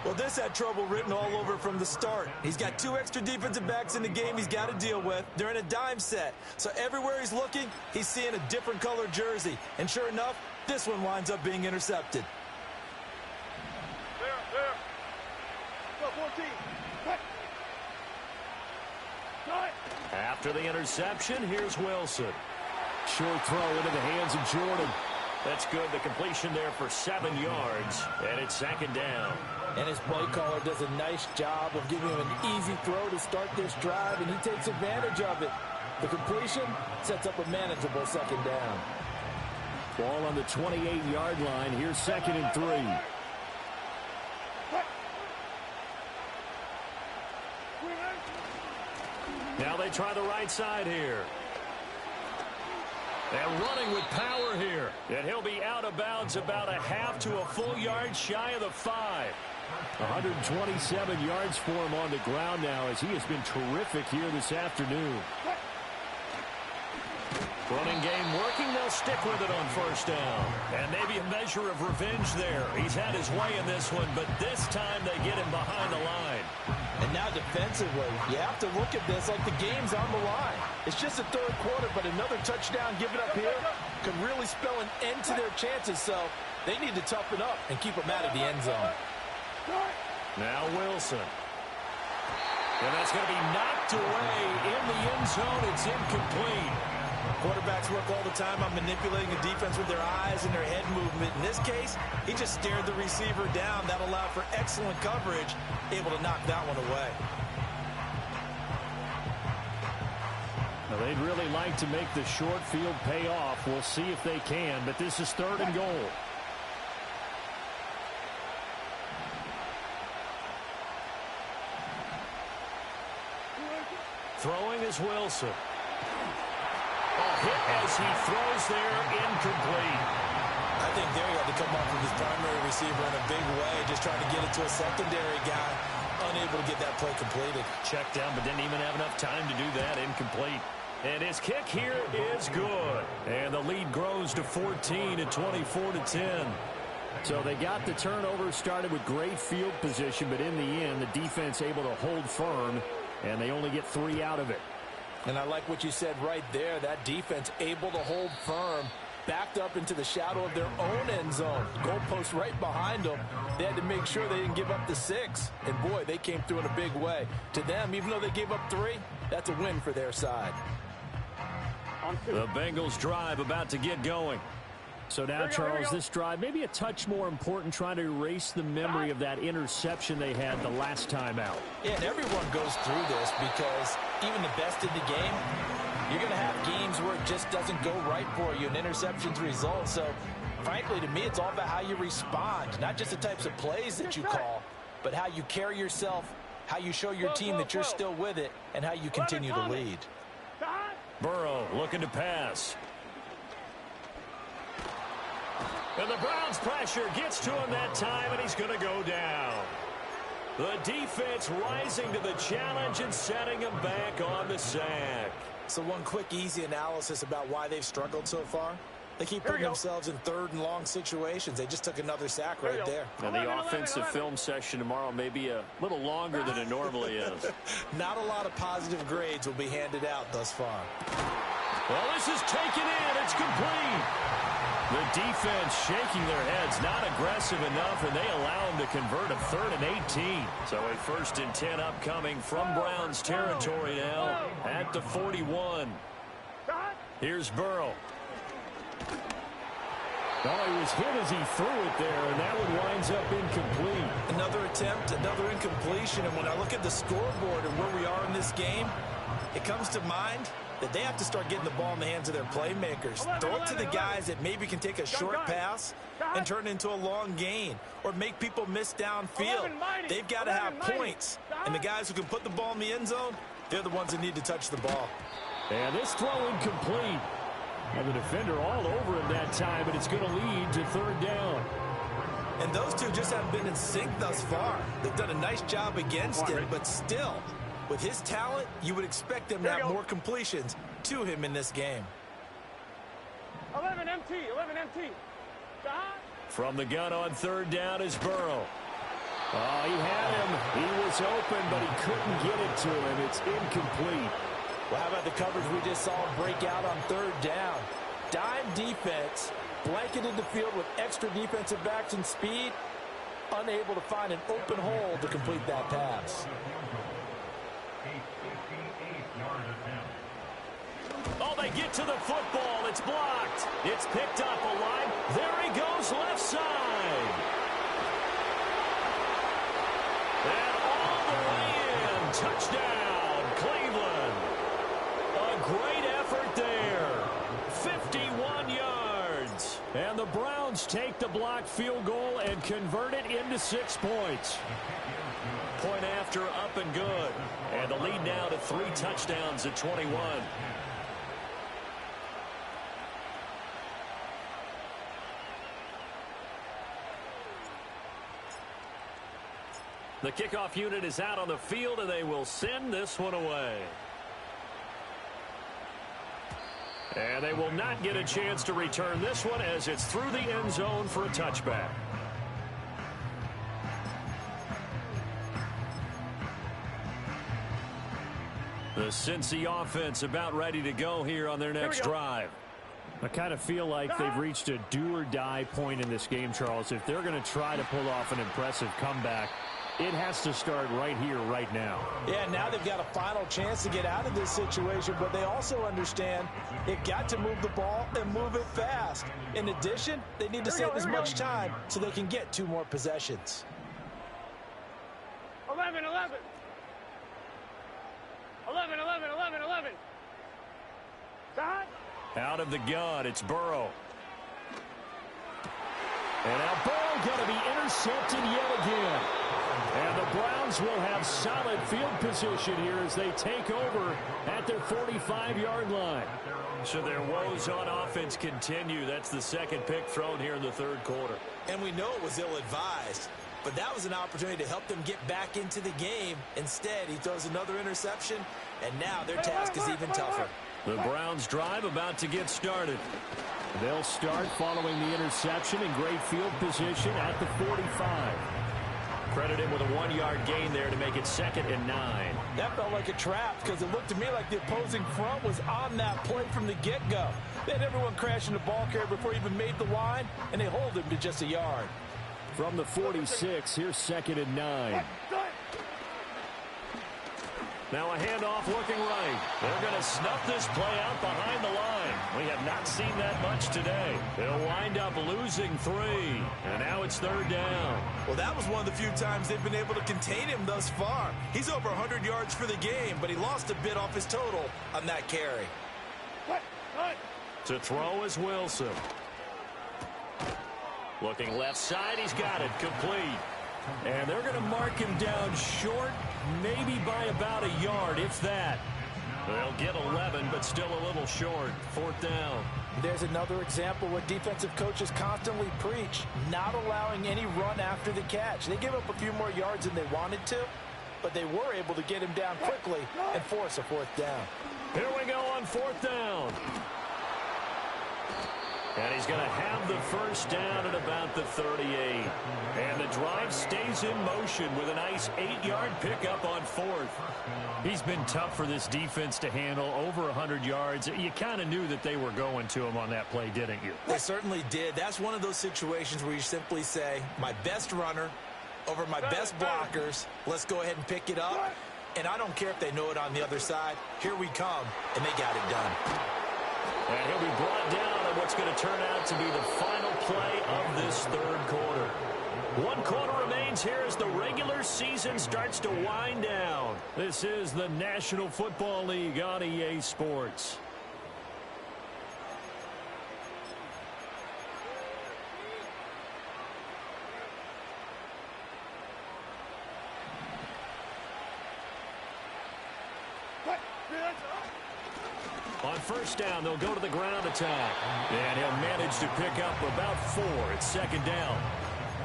Well, this had trouble written all over from the start. He's got 2 extra defensive backs in the game he's got to deal with. They're in a dime set. So everywhere he's looking, he's seeing a different color jersey. And sure enough, this one winds up being intercepted. There. Go, 14. After the interception, here's Wilson. Short throw into the hands of Jordan. That's good. The completion there for 7 yards, and it's 2nd down. And his play caller does a nice job of giving him an easy throw to start this drive, and he takes advantage of it. The completion sets up a manageable 2nd down. Ball on the 28-yard line. Here's 2nd and 3. Now they try the right side here. And running with power here. And he'll be out of bounds about a half to a full yard shy of the 5. 127 yards for him on the ground now as he has been terrific here this afternoon. Running game working. They'll stick with it on 1st down. And maybe a measure of revenge there. He's had his way in this one, but this time they get him behind the line. And now defensively, you have to look at this like the game's on the line. It's just the 3rd quarter, but another touchdown given up here could really spell an end to their chances. So they need to toughen up and keep them out of the end zone. Now Wilson. And that's going to be knocked away in the end zone. It's incomplete. Quarterbacks work all the time on manipulating the defense with their eyes and their head movement. In this case, he just stared the receiver down. That allowed for excellent coverage, able to knock that one away. Now they'd really like to make the short field pay off. We'll see if they can, but this is 3rd and goal. Throwing is Wilson. Hit as he throws there, incomplete. I think there he had to come off with his primary receiver in a big way, just trying to get it to a secondary guy, unable to get that play completed. Checked down, but didn't even have enough time to do that. Incomplete. And his kick here is good. And the lead grows to 14 at 24-10. So they got the turnover started with great field position, but in the end, the defense able to hold firm, and they only get 3 out of it. And I like what you said right there. That defense able to hold firm, backed up into the shadow of their own end zone. Goalpost right behind them. They had to make sure they didn't give up the 6. And, boy, they came through in a big way. To them, even though they gave up 3, that's a win for their side. The Bengals drive about to get going. So now, Charles, this drive maybe a touch more important, trying to erase the memory of that interception they had the last time out. Yeah, and everyone goes through this because even the best in the game, you're going to have games where it just doesn't go right for you, and interceptions result. So, frankly, to me, it's all about how you respond, not just the types of plays that you call, but how you carry yourself, how you show your team that you're still with it, and how you continue to lead. Burrow looking to pass. And the Browns' pressure gets to him that time, and he's going to go down. The defense rising to the challenge and setting him back on the sack. So one quick, easy analysis about why they've struggled so far. They keep putting themselves in 3rd and long situations. They just took another sack right there. And the offensive film session tomorrow may be a little longer than it normally is. Not a lot of positive grades will be handed out thus far. Well, this is taken in. It's complete. The defense shaking their heads, not aggressive enough, and they allow them to convert a 3rd and 18. So a 1st and 10 upcoming from Browns territory now at the 41. Here's Burrow. Oh, he was hit as he threw it there, and that one winds up incomplete. Another attempt, another incompletion, and when I look at the scoreboard and where we are in this game, it comes to mind that they have to start getting the ball in the hands of their playmakers. Throw it to the guys that maybe can take a short pass and turn it into a long gain or make people miss downfield. They've got to have points, and the guys who can put the ball in the end zone, they're the ones that need to touch the ball. And this throw incomplete. And the defender all over him that time, but it's going to lead to 3rd down. And those two just haven't been in sync thus far. They've done a nice job against him, but still, with his talent, you would expect them to have more completions to him in this game. 11 MT, 11 MT. From the gun on 3rd down is Burrow. Oh, he had him. He was open, but he couldn't get it to him. It's incomplete. Well, how about the coverage we just saw break out on 3rd down? Dime defense, blanketed the field with extra defensive backs and speed, unable to find an open hole to complete that pass. Oh, they get to the football. It's blocked. It's picked up a line. There he goes, left side. And all the way in. Touchdown, Cleveland. A great effort there. 51 yards. And the Browns take the blocked field goal and convert it into 6 points. Point after, up and good. And the lead now to 3 touchdowns at 21. The kickoff unit is out on the field, and they will send this one away. And they will not get a chance to return this one as it's through the end zone for a touchback. The Cincy offense about ready to go here on their next drive. I kind of feel like they've reached a do-or-die point in this game, Charles. If they're going to try to pull off an impressive comeback, it has to start right here, right now. Yeah, now they've got a final chance to get out of this situation, but they also understand they've got to move the ball and move it fast. In addition, they need to save as much time so they can get 2 more possessions. 11, 11. 11, 11, 11, 11. Side. Out of the gun, it's Burrow. And now Burrow going to be intercepted yet again. And the Browns will have solid field position here as they take over at their 45-yard line. So their woes on offense continue. That's the second pick thrown here in the 3rd quarter. And we know it was ill-advised, but that was an opportunity to help them get back into the game. Instead, he throws another interception, and now their task is even tougher. The Browns drive about to get started. They'll start following the interception in great field position at the 45. Credit him with a 1-yard gain there to make it 2nd and 9. That felt like a trap because it looked to me like the opposing front was on that play from the get-go. They had everyone crashing the ball carrier before he even made the line, and they hold him to just a yard. From the 46, here's 2nd and 9. Now a handoff looking right. They're going to snuff this play out behind the line. We have not seen that much today. They'll wind up losing 3. And now it's 3rd down. Well, that was one of the few times they've been able to contain him thus far. He's over 100 yards for the game, but he lost a bit off his total on that carry. To throw is Wilson. Looking left side, he's got it, complete. And they're going to mark him down short, maybe by about a yard, if that. They'll get 11, but still a little short. 4th down. There's another example what defensive coaches constantly preach, not allowing any run after the catch. They gave up a few more yards than they wanted to, but they were able to get him down quickly and force a 4th down. Here we go on 4th down. And he's going to have the 1st down at about the 38. And the drive stays in motion with a nice 8-yard pickup on 4th. He's been tough for this defense to handle, over 100 yards. You kind of knew that they were going to him on that play, didn't you? They certainly did. That's one of those situations where you simply say, my best runner over my best blockers. Let's go ahead and pick it up. And I don't care if they know it on the other side. Here we come, and they got it done. And he'll be brought down on what's going to turn out to be the final play of this 3rd quarter. 1 quarter remains here as the regular season starts to wind down. This is the National Football League on EA Sports. On 1st down, they'll go to the ground attack. And he'll manage to pick up about 4. It's 2nd down.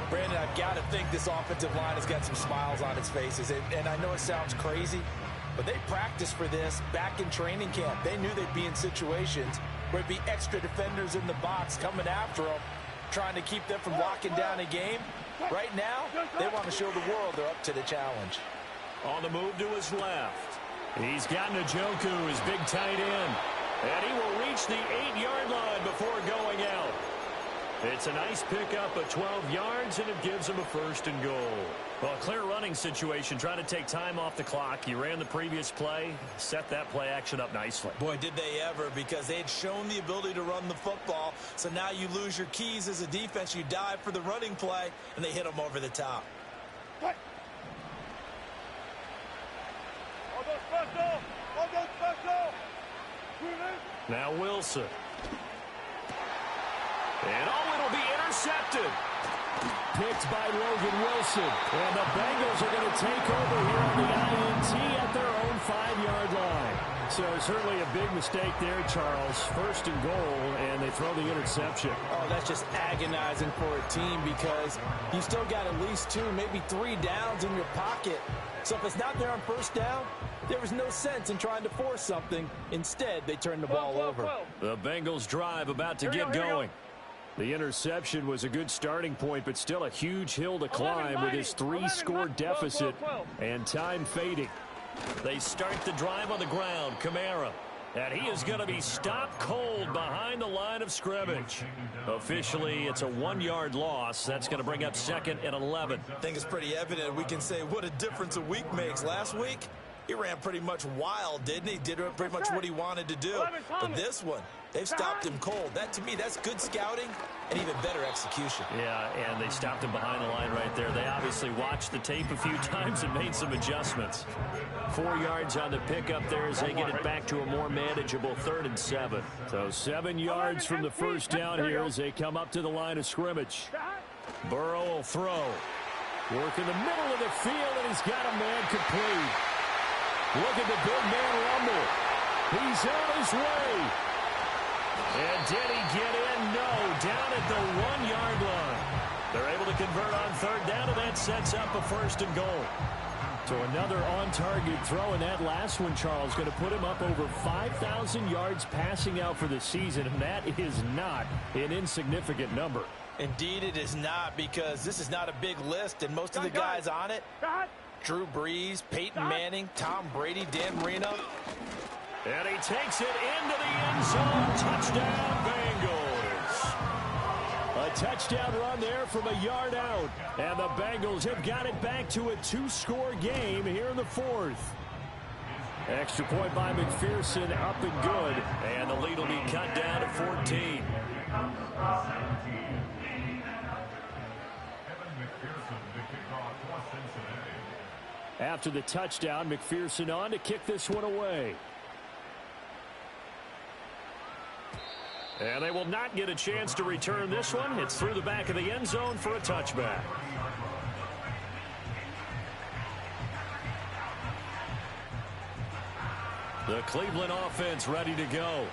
Brandon, I've got to think this offensive line has got some smiles on its faces. And I know it sounds crazy, but they practiced for this back in training camp. They knew they'd be in situations where it'd be extra defenders in the box coming after them, trying to keep them from locking down a game. Right now, they want to show the world they're up to the challenge. On the move to his left. He's got Njoku, his big tight end. And he will reach the 8-yard line before going out. It's a nice pickup of 12 yards, and it gives him a 1st and goal. Well, a clear running situation, trying to take time off the clock. He ran the previous play, set that play action up nicely. Boy, did they ever, because they had shown the ability to run the football. So now you lose your keys as a defense. You dive for the running play, and they hit them over the top. Now Wilson. And it'll be intercepted. Picked by Logan Wilson. And the Bengals are going to take over here on the INT at their own 5-yard line. So certainly a big mistake there, Charles. 1st and goal, and they throw the interception. Oh, that's just agonizing for a team because you still got at least 2, maybe 3 downs in your pocket. So if it's not there on 1st down, there was no sense in trying to force something. Instead, they turned the ball over. The Bengals drive about to get going. The interception was a good starting point, but still a huge hill to climb with his 3-score deficit and time fading. They start the drive on the ground. Kamara. And he is going to be stopped cold behind the line of scrimmage. Officially, it's a 1-yard loss. That's going to bring up 2nd and 11. I think it's pretty evident. We can say what a difference a week makes. Last week, he ran pretty much wild, didn't he? Did pretty much what he wanted to do. But this one, they've stopped him cold. That, to me, that's good scouting and even better execution. Yeah, and they stopped him behind the line right there. They obviously watched the tape a few times and made some adjustments. 4 yards on the pickup there as they get it back to a more manageable 3rd and 7. So 7 yards from the 1st down here as they come up to the line of scrimmage. Burrow will throw. Work in the middle of the field, and he's got a man complete. Look at the big man rumble. He's on his way. And did he get in? No. Down at the 1-yard line. They're able to convert on 3rd down, and that sets up a 1st and goal. So another on-target throw, and that last one, Charles, going to put him up over 5,000 yards passing out for the season, and that is not an insignificant number. Indeed it is not, because this is not a big list, and most of the guys on it, Drew Brees, Peyton Manning, Tom Brady, Dan Marino. And he takes it into the end zone. Touchdown, Bengals. A touchdown run there from a yard out. And the Bengals have got it back to a 2-score game here in the 4th. Extra point by McPherson, up and good. And the lead will be cut down to 14. After the touchdown, McPherson on to kick this one away. And they will not get a chance to return this one. It's through the back of the end zone for a touchback. The Cleveland offense ready to go.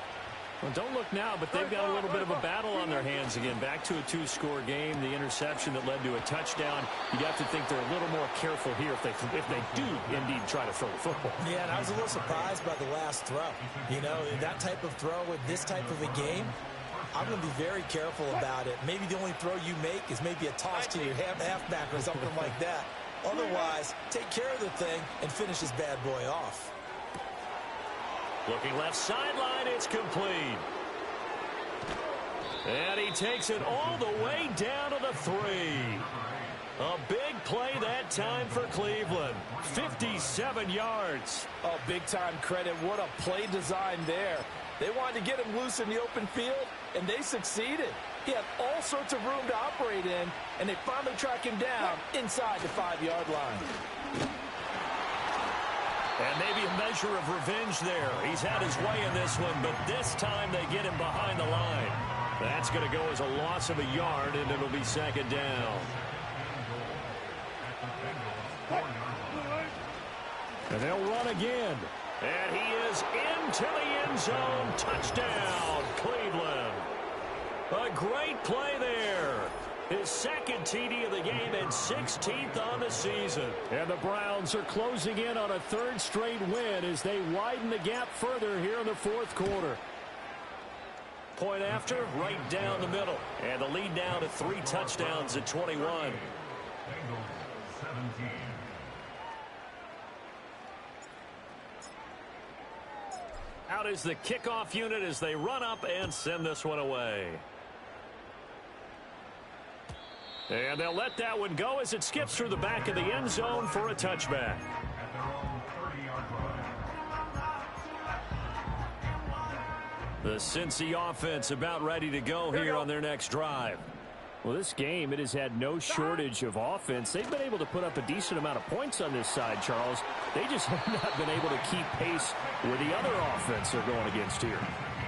Well, don't look now, but they've got a little bit of a battle on their hands again. Back to a 2-score game. The interception that led to a touchdown. You'd have to think they're a little more careful here if they do indeed try to throw the football. Yeah, and I was a little surprised by the last throw. You know, that type of throw with this type of a game, I'm going to be very careful about it. Maybe the only throw you make is maybe a toss to your halfback or something like that. Otherwise, take care of the thing and finish this bad boy off. Looking left sideline, it's complete. And he takes it all the way down to the 3. A big play that time for Cleveland. 57 yards. Oh, big-time credit. What a play design there. They wanted to get him loose in the open field, and they succeeded. He had all sorts of room to operate in, and they finally track him down inside the 5-yard line. And maybe a measure of revenge there. He's had his way in this one, but this time they get him behind the line. That's going to go as a loss of a yard, and it'll be 2nd down. And they'll run again. And he is into the end zone. Touchdown, Cleveland. A great play there. His 2nd TD of the game and 16th on the season. And the Browns are closing in on a 3rd straight win as they widen the gap further here in the 4th quarter. Point after, right down the middle. And the lead now to 3 touchdowns at 21. Bengals 17. Out is the kickoff unit as they run up and send this one away. And they'll let that one go as it skips through the back of the end zone for a touchback. The Cincy offense about ready to go here on their next drive. Well, this game, it has had no shortage of offense. They've been able to put up a decent amount of points on this side, Charles. They just have not been able to keep pace with the other offense they're going against here.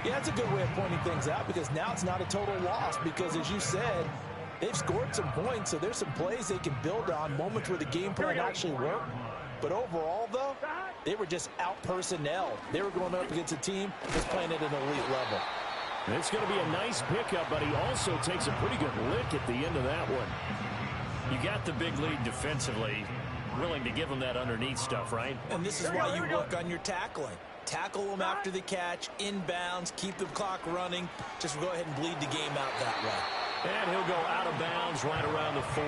Yeah, that's a good way of pointing things out because now it's not a total loss because, as you said, they've scored some points, so there's some plays they can build on, moments where the game plan actually worked. But overall, though, they were just out-personnel. They were going up against a team that's playing at an elite level. And it's going to be a nice pickup, but he also takes a pretty good lick at the end of that one. You got the big lead defensively, willing to give them that underneath stuff, right? And this is why you work on your tackling. Tackle them after the catch, inbounds, keep the clock running. Just go ahead and bleed the game out that way. And he'll go out of bounds right around the 40.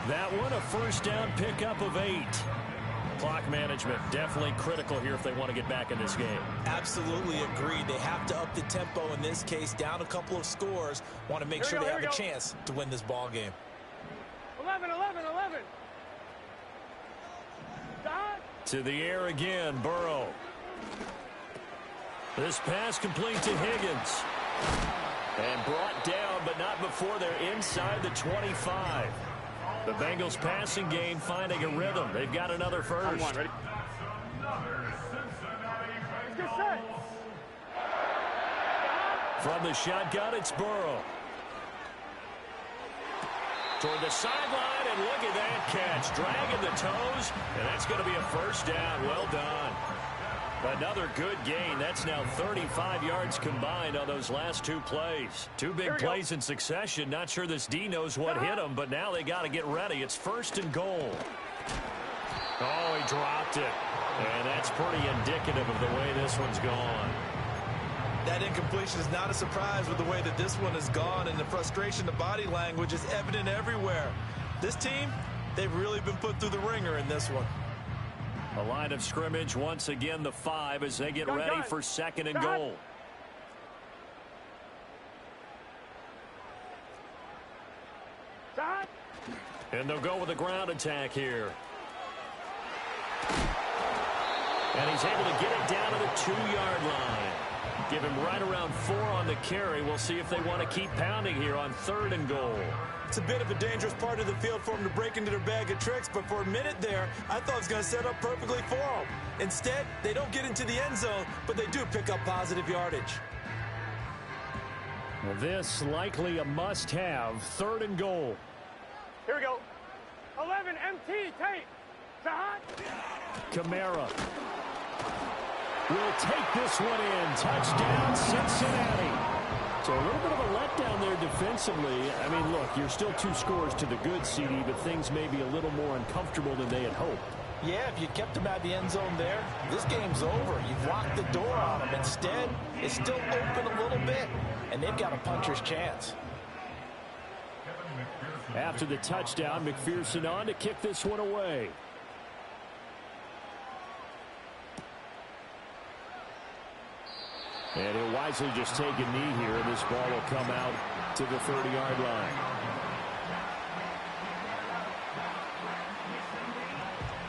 That one, a first down pickup of 8. Clock management definitely critical here if they want to get back in this game. Absolutely agreed. They have to up the tempo in this case, down a couple of scores. Want to make sure they have a chance to win this ball game. 11. To the air again, Burrow. This pass complete to Higgins. And brought down, but not before they're inside the 25. The Bengals passing game finding a rhythm. They've got another first. Ready? From the shotgun, it's Burrow. Toward the sideline, and look at that catch. Dragging the toes, and that's going to be a first down. Well done. Another good gain. That's now 35 yards combined on those last 2 plays. 2 big plays in succession. Not sure this D knows what hit him, but now they got to get ready. It's 1st and goal. Oh, he dropped it. And that's pretty indicative of the way this one's gone. That incompletion is not a surprise with the way that this one has gone, and the frustration, the body language is evident everywhere. This team, they've really been put through the ringer in this one. A line of scrimmage once again, the 5 as they get ready for 2nd and goal. And they'll go with a ground attack here. And he's able to get it down to the 2-yard line. Give him right around 4 on the carry. We'll see if they want to keep pounding here on 3rd and goal. It's a bit of a dangerous part of the field for them to break into their bag of tricks, but for a minute there, I thought it was going to set up perfectly for them. Instead, they don't get into the end zone, but they do pick up positive yardage. Well, this likely a must-have. 3rd and goal. Here we go. 11 MT tape. Sahat. Kamara will take this one in. Touchdown, Cincinnati. So a little bit of a letdown there defensively. I mean, look, you're still 2 scores to the good, CD, but things may be a little more uncomfortable than they had hoped. Yeah, if you kept them out of the end zone there, this game's over. You've locked the door on them. Instead, it's still open a little bit, and they've got a puncher's chance. After the touchdown, McPherson on to kick this one away. And he'll wisely just take a knee here, and this ball will come out to the 30-yard line.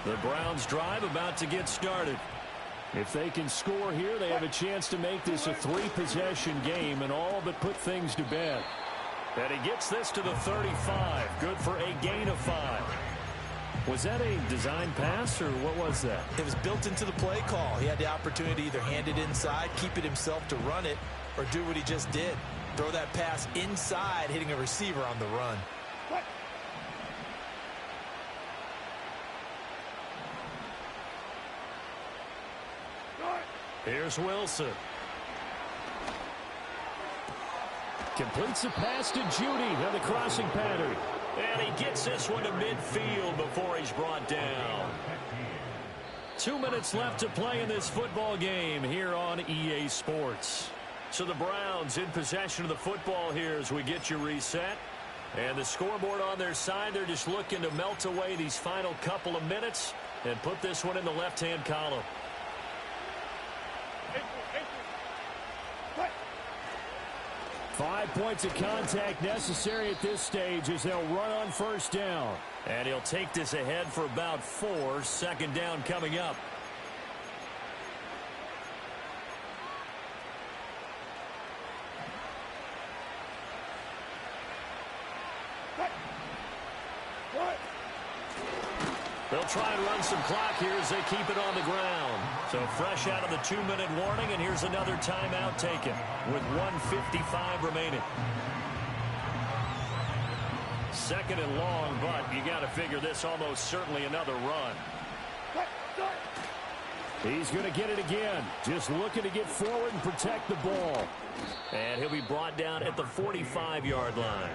The Browns drive about to get started. If they can score here, they have a chance to make this a 3-possession game and all but put things to bed. And he gets this to the 35. Good for a gain of 5. Was that a design pass, or what was that? It was built into the play call. He had the opportunity to either hand it inside, keep it himself to run it, or do what he just did. Throw that pass inside, hitting a receiver on the run. Here's Wilson. Completes the pass to Judy on the crossing pattern. And he gets this one to midfield before he's brought down. 2 minutes left to play in this football game here on EA Sports. So the Browns in possession of the football here as we get you reset. And the scoreboard on their side, they're just looking to melt away these final couple of minutes and put this one in the left-hand column. 5 points of contact necessary at this stage as they'll run on first down. And he'll take this ahead for about 4. Second down coming up. They'll try and run some clock here as they keep it on the ground. So fresh out of the 2-minute warning, and here's another timeout taken with 1:55 remaining. Second and long, but you got to figure this almost certainly another run. He's going to get it again. Just looking to get forward and protect the ball. And he'll be brought down at the 45-yard line.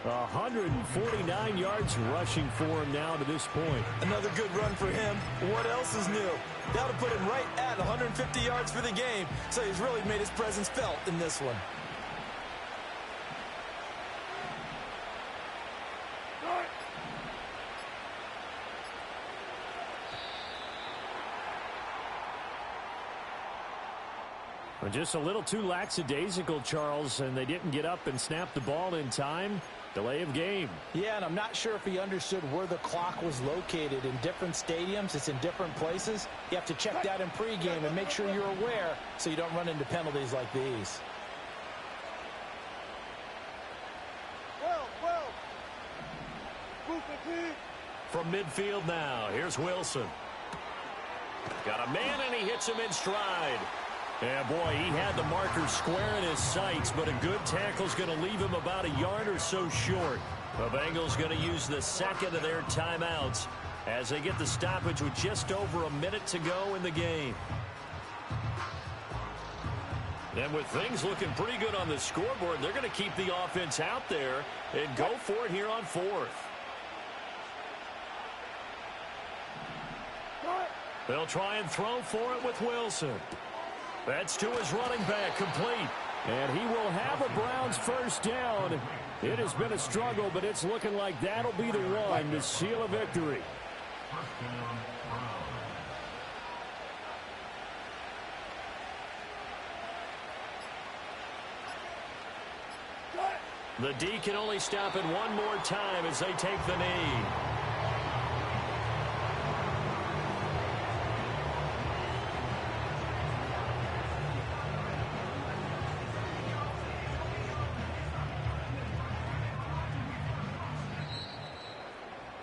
149 yards rushing for him now to this point. Another good run for him. What else is new? That'll put him right at 150 yards for the game, so he's really made his presence felt in this one. Just a little too lackadaisical, Charles, and they didn't get up and snap the ball in time. Delay of game. Yeah, and I'm not sure if he understood where the clock was located. In different stadiums, it's in different places. You have to check that in pregame and make sure you're aware so you don't run into penalties like these. From midfield now, here's Wilson. Got a man, and he hits him in stride. Yeah, boy, he had the marker square in his sights, but a good tackle's going to leave him about a yard or so short. The Bengals going to use the second of their timeouts as they get the stoppage with just over a minute to go in the game. And with things looking pretty good on the scoreboard, they're going to keep the offense out there and go for it here on 4th. They'll try and throw for it with Wilson. That's to his running back, complete. And he will have a Browns first down. It has been a struggle, but it's looking like that'll be the one to seal a victory. The D can only stop it one more time as they take the knee.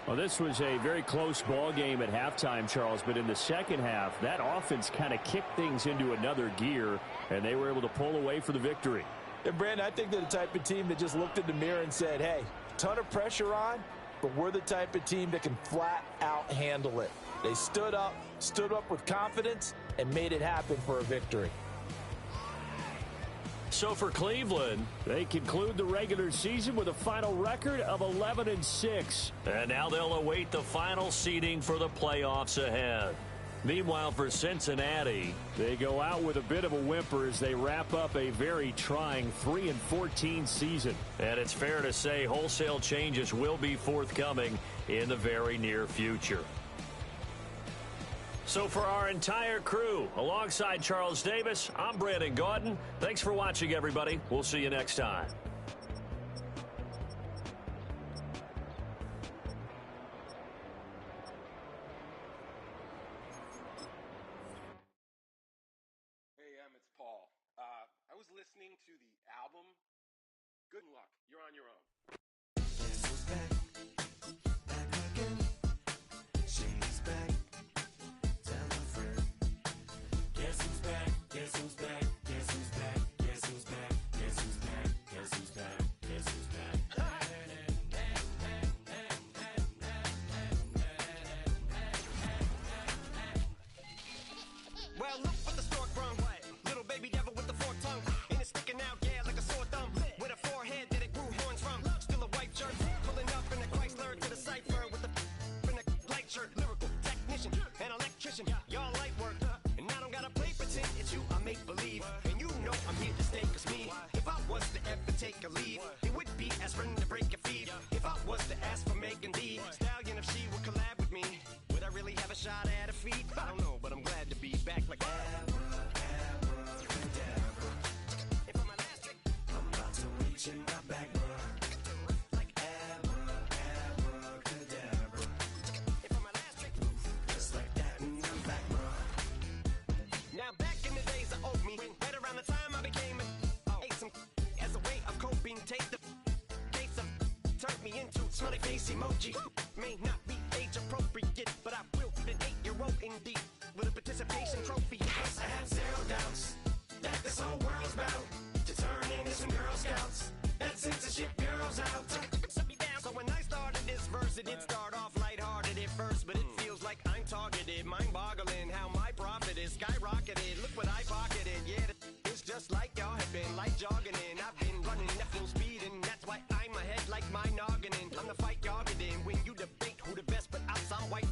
Well, this was a very close ball game at halftime, Charles, but in the second half, that offense kind of kicked things into another gear, and they were able to pull away for the victory. And, Brandon, I think they're the type of team that just looked in the mirror and said, hey, ton of pressure on, but we're the type of team that can flat out handle it. They stood up with confidence, and made it happen for a victory. So for Cleveland, they conclude the regular season with a final record of 11-6. And now they'll await the final seeding for the playoffs ahead. Meanwhile, for Cincinnati, they go out with a bit of a whimper as they wrap up a very trying 3-14 season. And it's fair to say wholesale changes will be forthcoming in the very near future. So for our entire crew, alongside Charles Davis, I'm Brandon Gaudin. Thanks for watching, everybody. We'll see you next time. Hey, it's Paul. I was listening to the album. Good luck. You're on your own. Well, look what the stork brung. Little baby devil with the forked tongue. And it's sticking out, yeah, like a sore thumb. With a forehead that it grew horns from. Still a white shirt. Pulling up in a Chrysler to the cipher with a in a light shirt. Lyrical technician, an electrician. Y'all light work. And I don't gotta play pretend. It's you, I make believe. And you know I'm here to stay, cause me, if I was to ever take a leave, it would be aspirin to break your feet. If I was to ask for Megan D Stallion, if she would collab with me, would I really have a shot at her feet? I don't know, but I'm glad to be back like that. And for my last trick, I'm about to win. smiley face emoji. May not be age appropriate, but I will fit an 8-year-old indeed with a participation trophy. Yes, I have zero doubts that this whole world's bound to turn into some Girl Scouts. That censorship bureau's out. So when I started this verse, it did start off lighthearted at first, but it feels like I'm targeted. Mind-boggling how my profit is skyrocketed. Look what I pocketed. Yeah, it's just like y'all have been like jogging in. I've been running at full speed, and that's why I'm ahead like my noggin. I'm the fight y'all get in when you debate who the best, but I sound white.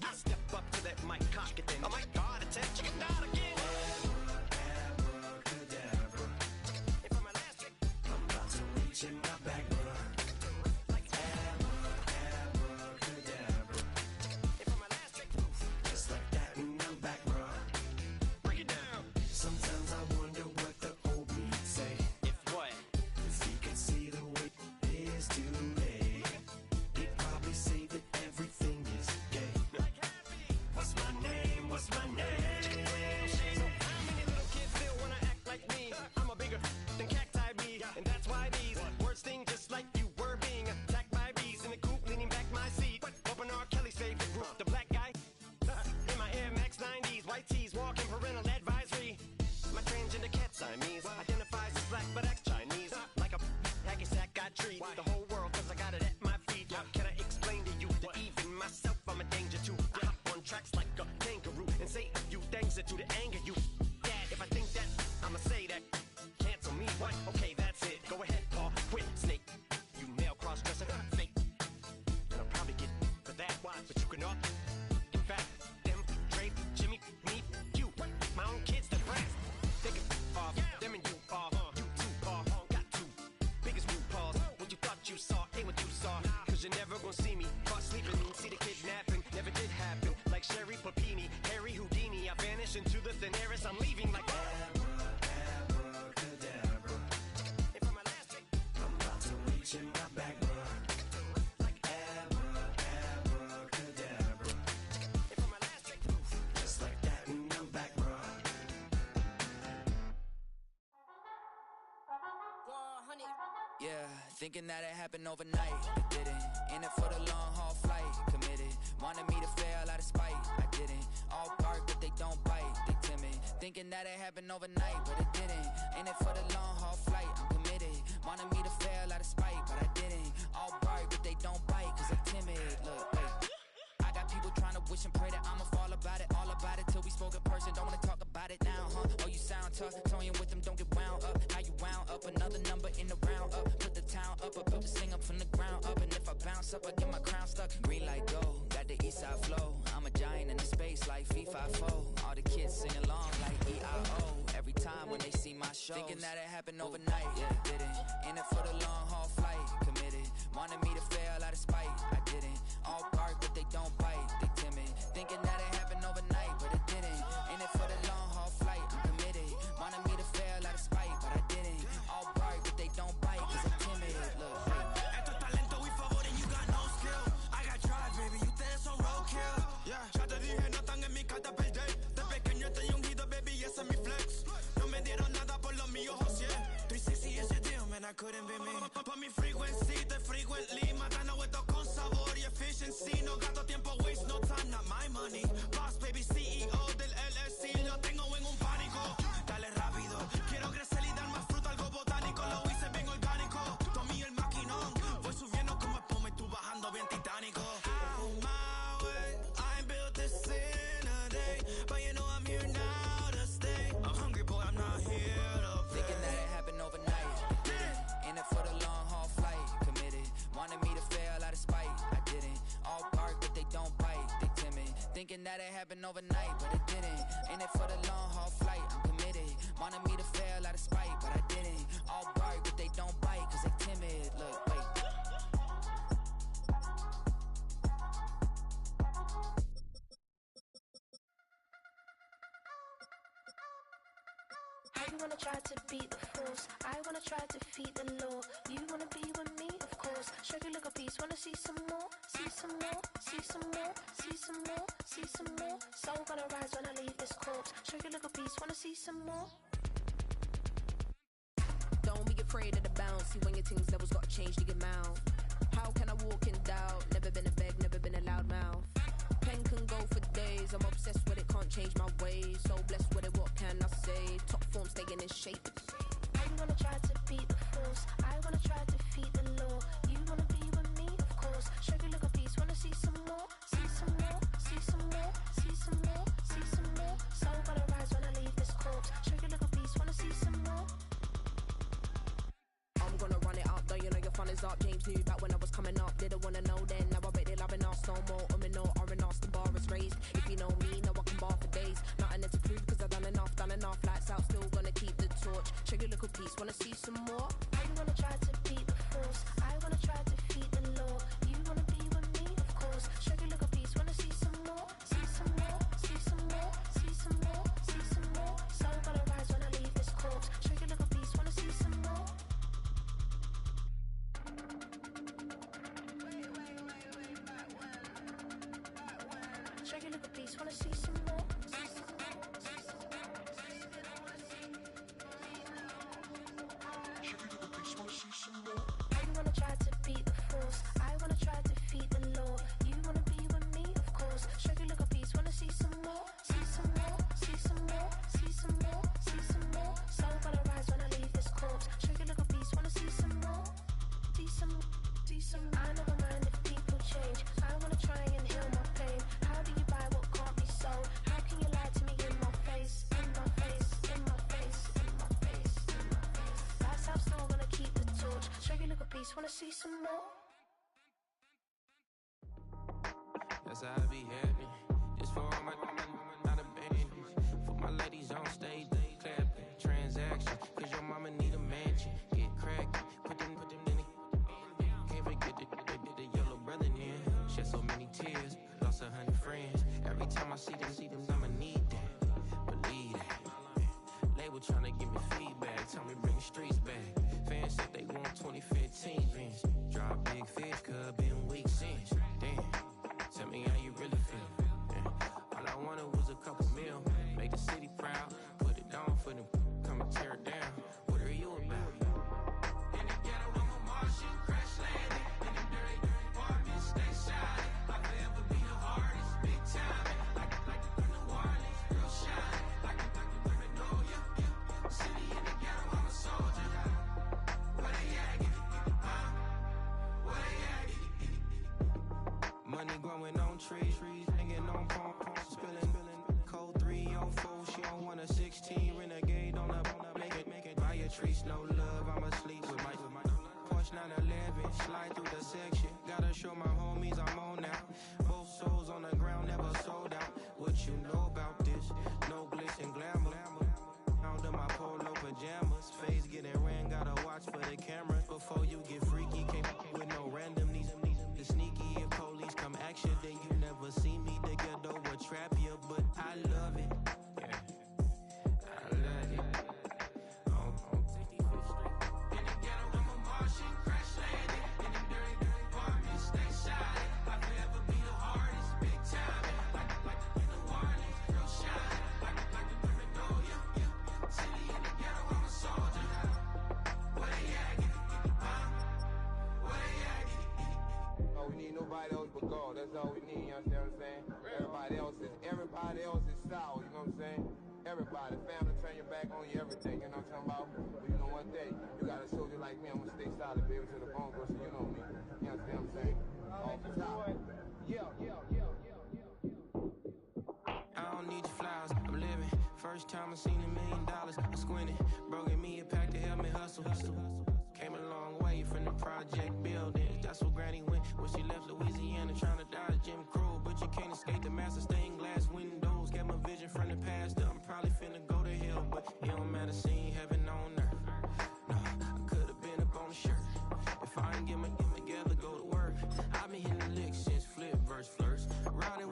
I step up to that mic, cock it then. Oh my God, attention, not again. Abracadabra. If I'm elastic, I'm about to reach in my back, bro. Like abracadabra. If I'm elastic, just like that, and I'm back, bro. Break it down. Sometimes I wonder what the old me say. If what? If he could see the way it is today, he'd probably say that everything is gay. What's my name? What's my name? So how many little kids feel when I act like me? I'm a bigger than cacti bee, and that's why these words sting just like you were being attacked by bees in the coop, leaning back my seat. Open R. Kelly's favorite group, the black guy. In my Air Max 90s, white tees, walking parental advisory. My transgender cat Siamese identifies as black but acts Chinese. Like a hacky sack, I treat the whole world cause I got it at my feet. How can I explain to you that even myself I'm a danger to? I hop on tracks like a kangaroo and say a few things that do to anger you. Dad, if I think that, I'ma say that. Cancel me, what? Okay, that's it. Go ahead, Paul, quit, snake. You male cross-dresser, fake. And I'll probably get for that, but you can all. In fact, them, Dre, Jimmy, me, you, my own kids, the brass. They can off, them and you off. You too, Paul, got two biggest RuPauls. What you thought you saw ain't what you saw. Cause you're never gonna see me caught sleeping. See the kidnapping, never did happen. Like Sherry Papini, Harry Houdini. I vanish into the thin air as I'm leaving like abracadabra. If I'm elastic, I'm about to reach in my back, bro. Like abracadabra. If I'm elastic, just like that, and I'm back, bro. Yeah, thinking that it happened overnight, it didn't. In it for the long haul flight, committed. Wanted me to fail out of spite, I didn't. All bark but they don't bite, they timid. Thinking that it happened overnight, but it didn't. In it for the long haul flight, I'm committed. Wanted me to fail out of spite, but I didn't. All bark but they don't bite, cause I'm timid. Look, wait. I got people trying to wish and pray that I'ma fall about it. All about it till we spoke in person, don't wanna talk about it now, huh? Oh, you sound tough, toying with them, don't get wound up. How you wound up, another number in the round up. Put the town up, I built this thing up from the ground up. And if I bounce up, I get my crown stuck. Green light go, got the east side flow. I'm a giant in the space like FIFA4. All the kids sing along like EIO. Every time when they see my show, thinking that it happened overnight, yeah, it didn't. In it for the long haul flight, committed. Wanted me to fail out of spite, I didn't. All bark but they don't bite, they timid. Thinking that it happened overnight, but it didn't. In it for the long haul flight, I'm committed. Wanted me to fail out of spite, but I didn't. All bark but they don't bite, cause I'm timid. Look, Esto es talento, we favor and you got no skill. I got drive, baby, you ustedes son roadkill. Yeah, ya te dije, no están en mi carta perder. De pequeño estoy ungido, baby, ese es mi flex. No me dieron nada por lo mío, José. 360 is your deal, man, I couldn't be me. Por mi frequency, te frequently. Matando esto con sabor y efficiency. No gasto tiempo, waste no time, not my money. Boss, baby, CEO del LLC. Lo tengo en un pánico. Dale rápido, quiero crecer y dar más fruto, algo botánico. Lo hice bien orgánico. Tomé el maquinón. Voy subiendo como espuma y tú bajando bien titánico. Out my way, I ain't built this in a day. But you know I'm here now to stay. I'm hungry, boy, I'm not here to play. thinking that it happened overnight, it didn't. In it for the long haul flight, committed. Wanted me to fail out of spite, I didn't. All bark but they don't bite, they timid. Thinking that it happened overnight, but it didn't. In it for the long haul flight, I'm committed. Wanted me to fail out of spite, but I didn't. All bark but they don't bite, cause they timid. Look, wait. You wanna try to beat the force, I wanna try to defeat the law. You wanna be with me, of course. Show you look a piece, wanna see some more, see some more, see some more, see some more, see some more. Soul gonna rise when I leave this corpse. Show you look a piece, wanna see some more. Don't be afraid of the bounce. See when your things levels gotta change to get mouth. How can I walk doubt. Never been a beg, never been a loud mouth. Pen can go for days. I'm obsessed with it, can't change my ways. So blessed with it, what can I say? Top form staying in shape. I wanna try to beat the force. I wanna try to defeat the law. You wanna be with me, of course. Sugar little piece, wanna see some more, see some more, see some more, see some more, see some more. So gonna rise when I leave this corpse. Sugar little piece, wanna see some more. I'm gonna run it up, though you know your fun is up. James knew back when I was coming up. Didn't wanna know then, now I bet they loving us no more. No, R&R's, the bar is raised. If you know me, now I can bar for days. Nothing there to prove, cause I've done enough. Lights out, still gonna keep the torch. Sugar little piece, wanna see some more? I wanna try to beat the force. I wanna try to defeat the law. You wanna be with me, of course. Sugar little piece, wanna see some more, see some more, see some more, see some more, see some more. So gonna rise when I leave this corpse. Sugar little piece, wanna see some more. Sugar little piece, wanna see some more. I wanna try to beat the force. I wanna try to defeat the law. You wanna be with me, of course. Sugar little piece, wanna see some more, see some more, see some more, see some more, see some more. So gonna rise when I leave this corpse. Sugar little piece, wanna see some more, see some, see some. I never mind if people change. I wanna try and heal my pain. How do you buy what can't be sold? How can you lie to me in my face, in my face, in my face, in my face, in my face? That's how still gonna keep the torch. Sugar little piece, wanna see some more. That's how I be happening. Just for all my not abandoned. For my ladies on stage, they clapping. Transaction, cause your mama need a mansion. Get crackin', put them in the. Can't forget the yellow brother in. Shed so many tears, lost 100 friends. Every time I see them, I'ma need that. Believe that. Label tryna give me feedback, tell me bring the streets back. Fans said they want 2015 Vince. Drop big fish, cuz been weak since. Damn, tell me how you really feel. Yeah. All I wanted was a couple mil, make the city proud. Put it down for them, come and tear it down. What are you about? In the ghetto, I'm a Martian, crash landing. In the dirty apartment, stay shiny. I'll forever be the hardest, big time. Like New Orleans, real shiny. Like Magnolia. City in the ghetto, I'm a soldier. Where they at? Where they at? Money growing on trees, hanging on palm, spilling. Code 3 on 4, she don't want a 16. Renegade on up, make it. Buy a tree, no love, I'm asleep with my Porsche 911, slide through the section. Gotta show my homies I'm on now. Both souls on the ground, never sold out. What you know about this? No glitz and glamour. Under my polo pajamas, face getting ran, gotta watch for the cameras. Before you get freaky, can't with no random these sneaky. If police come action, then you never see me. The ghetto will trap you, but I love it. Yeah, I love it. In the ghetto, I'm a Martian, crash landing. In the dirty apartment, stay shiny. I'll forever be the hardest, big time. Like New Orleans, real shiny. Like Magnolia. City in the ghetto, I'm a soldier. Where they at? Where they at? Oh, we need nobody else but God. That's all we need, you understand what I'm saying? Everybody else is sour, you know what I'm saying? Everybody, family, turn your back on you, everything, you know what I'm talking about? But you know one day, you got a soldier like me, I'm gonna stay solid, baby, to the bone, so you know me. You understand what I'm saying? Off the top. I don't need your flowers, I'm living. First time I seen $1 million, I squinted. Broken me a pack to help me hustle. Came a long way from the project buildings. That's where Granny went when she left Louisiana, trying to dodge Jim Crow. But you can't escape the master stained glass windows. Got my vision from the past. I'm probably finna go to hell, but it don't matter. Seeing heaven on earth. No, I could have been up on the shirt. If I ain't get my together, go to work. I've been hitting the licks since flip verse flirts. Riding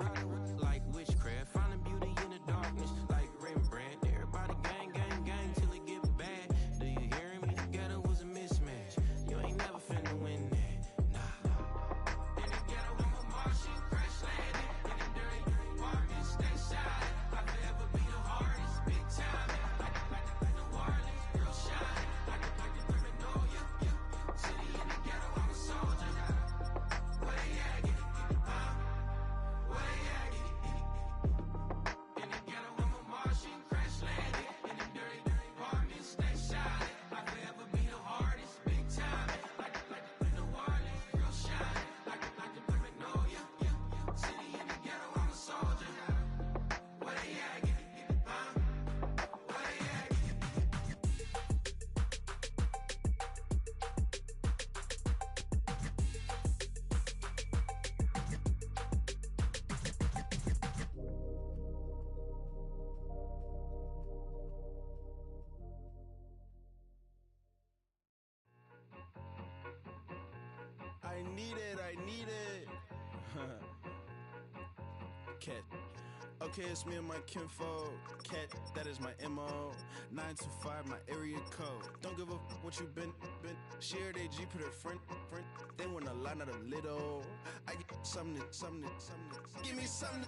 like witchcraft, finding beauty in the darkness like Rembrandt. Everybody gang, gang, gang till it get bad. Do you hear me? The ghetto was a mismatch. You ain't never finna win that. Nah. In the ghetto, I'm a Martian, crash landing. In the dirty apartment. need it, I need it. Cat. Okay, it's me and my kinfolk. Cat, that is my MO. 925, my area code. Don't give a what you been. Shared AG, put her friend. They want a lot, not a little. I get something. Give me something.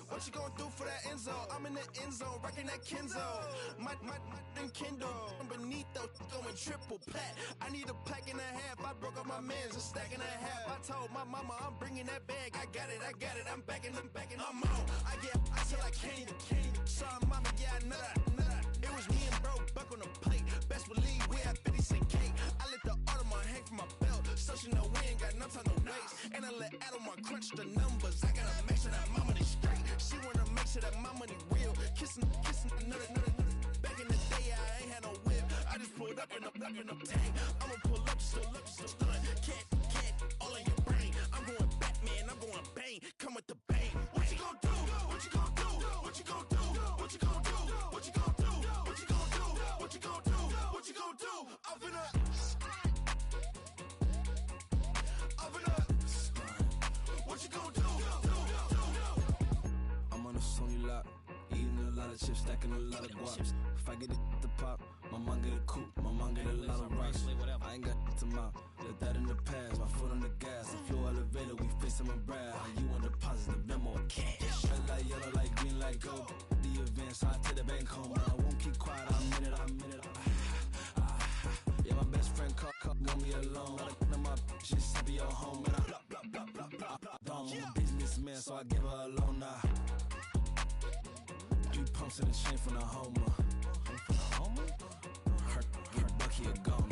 What you gonna do for that end zone? I'm in the end zone, rocking that Kenzo. My Kindle. Beneath though, going triple plat. I need a pack and a half. I broke up my man's, a stack and a half. I told my mama I'm bringing that bag. I got it. I'm backing, I'm on. I get till I can't. Sorry, mama, yeah, I know that. It was me and bro, buck on the plate. Best believe we had 50 cent cake. I let the Audemars hang from my belt, so she know we ain't got no time to waste. And I let Adelmar crunch the numbers. I gotta make sure that my money straight. She wanna make sure that my money real. Kissing another. Back in the day, I ain't had no whip. I just pulled up in a tank. I'ma pull up just to stun. Cat, all in your brain. I'm going Batman, I'm going bang. Come with the bang. What you gon' do? What you gon' do? What you gon' do? What you gon' do? What you gon' do? What you gon' do? What you gon' do? What you gon' do? I'm finna. What you gon' do? I'm on a Sony lot, eating a lot of chips, stacking a lot of guaps. If I get it to pop, my mom get a coupe, my mom get a lot of rocks. I ain't got to mouth, let that in the past. My foot on the gas, I flow elevator, we face on my brad. How you want deposit the memo or cash? Red light, yellow light, green light, gold. The events, I take the bank home, but I won't keep quiet. I'm in it. Yeah, my best friend want me alone. None of my bitches be your home, and I blah. I'm a businessman, so I give her a loan now. 3 pumps in the chain from the Homer. Her Bucky a gone.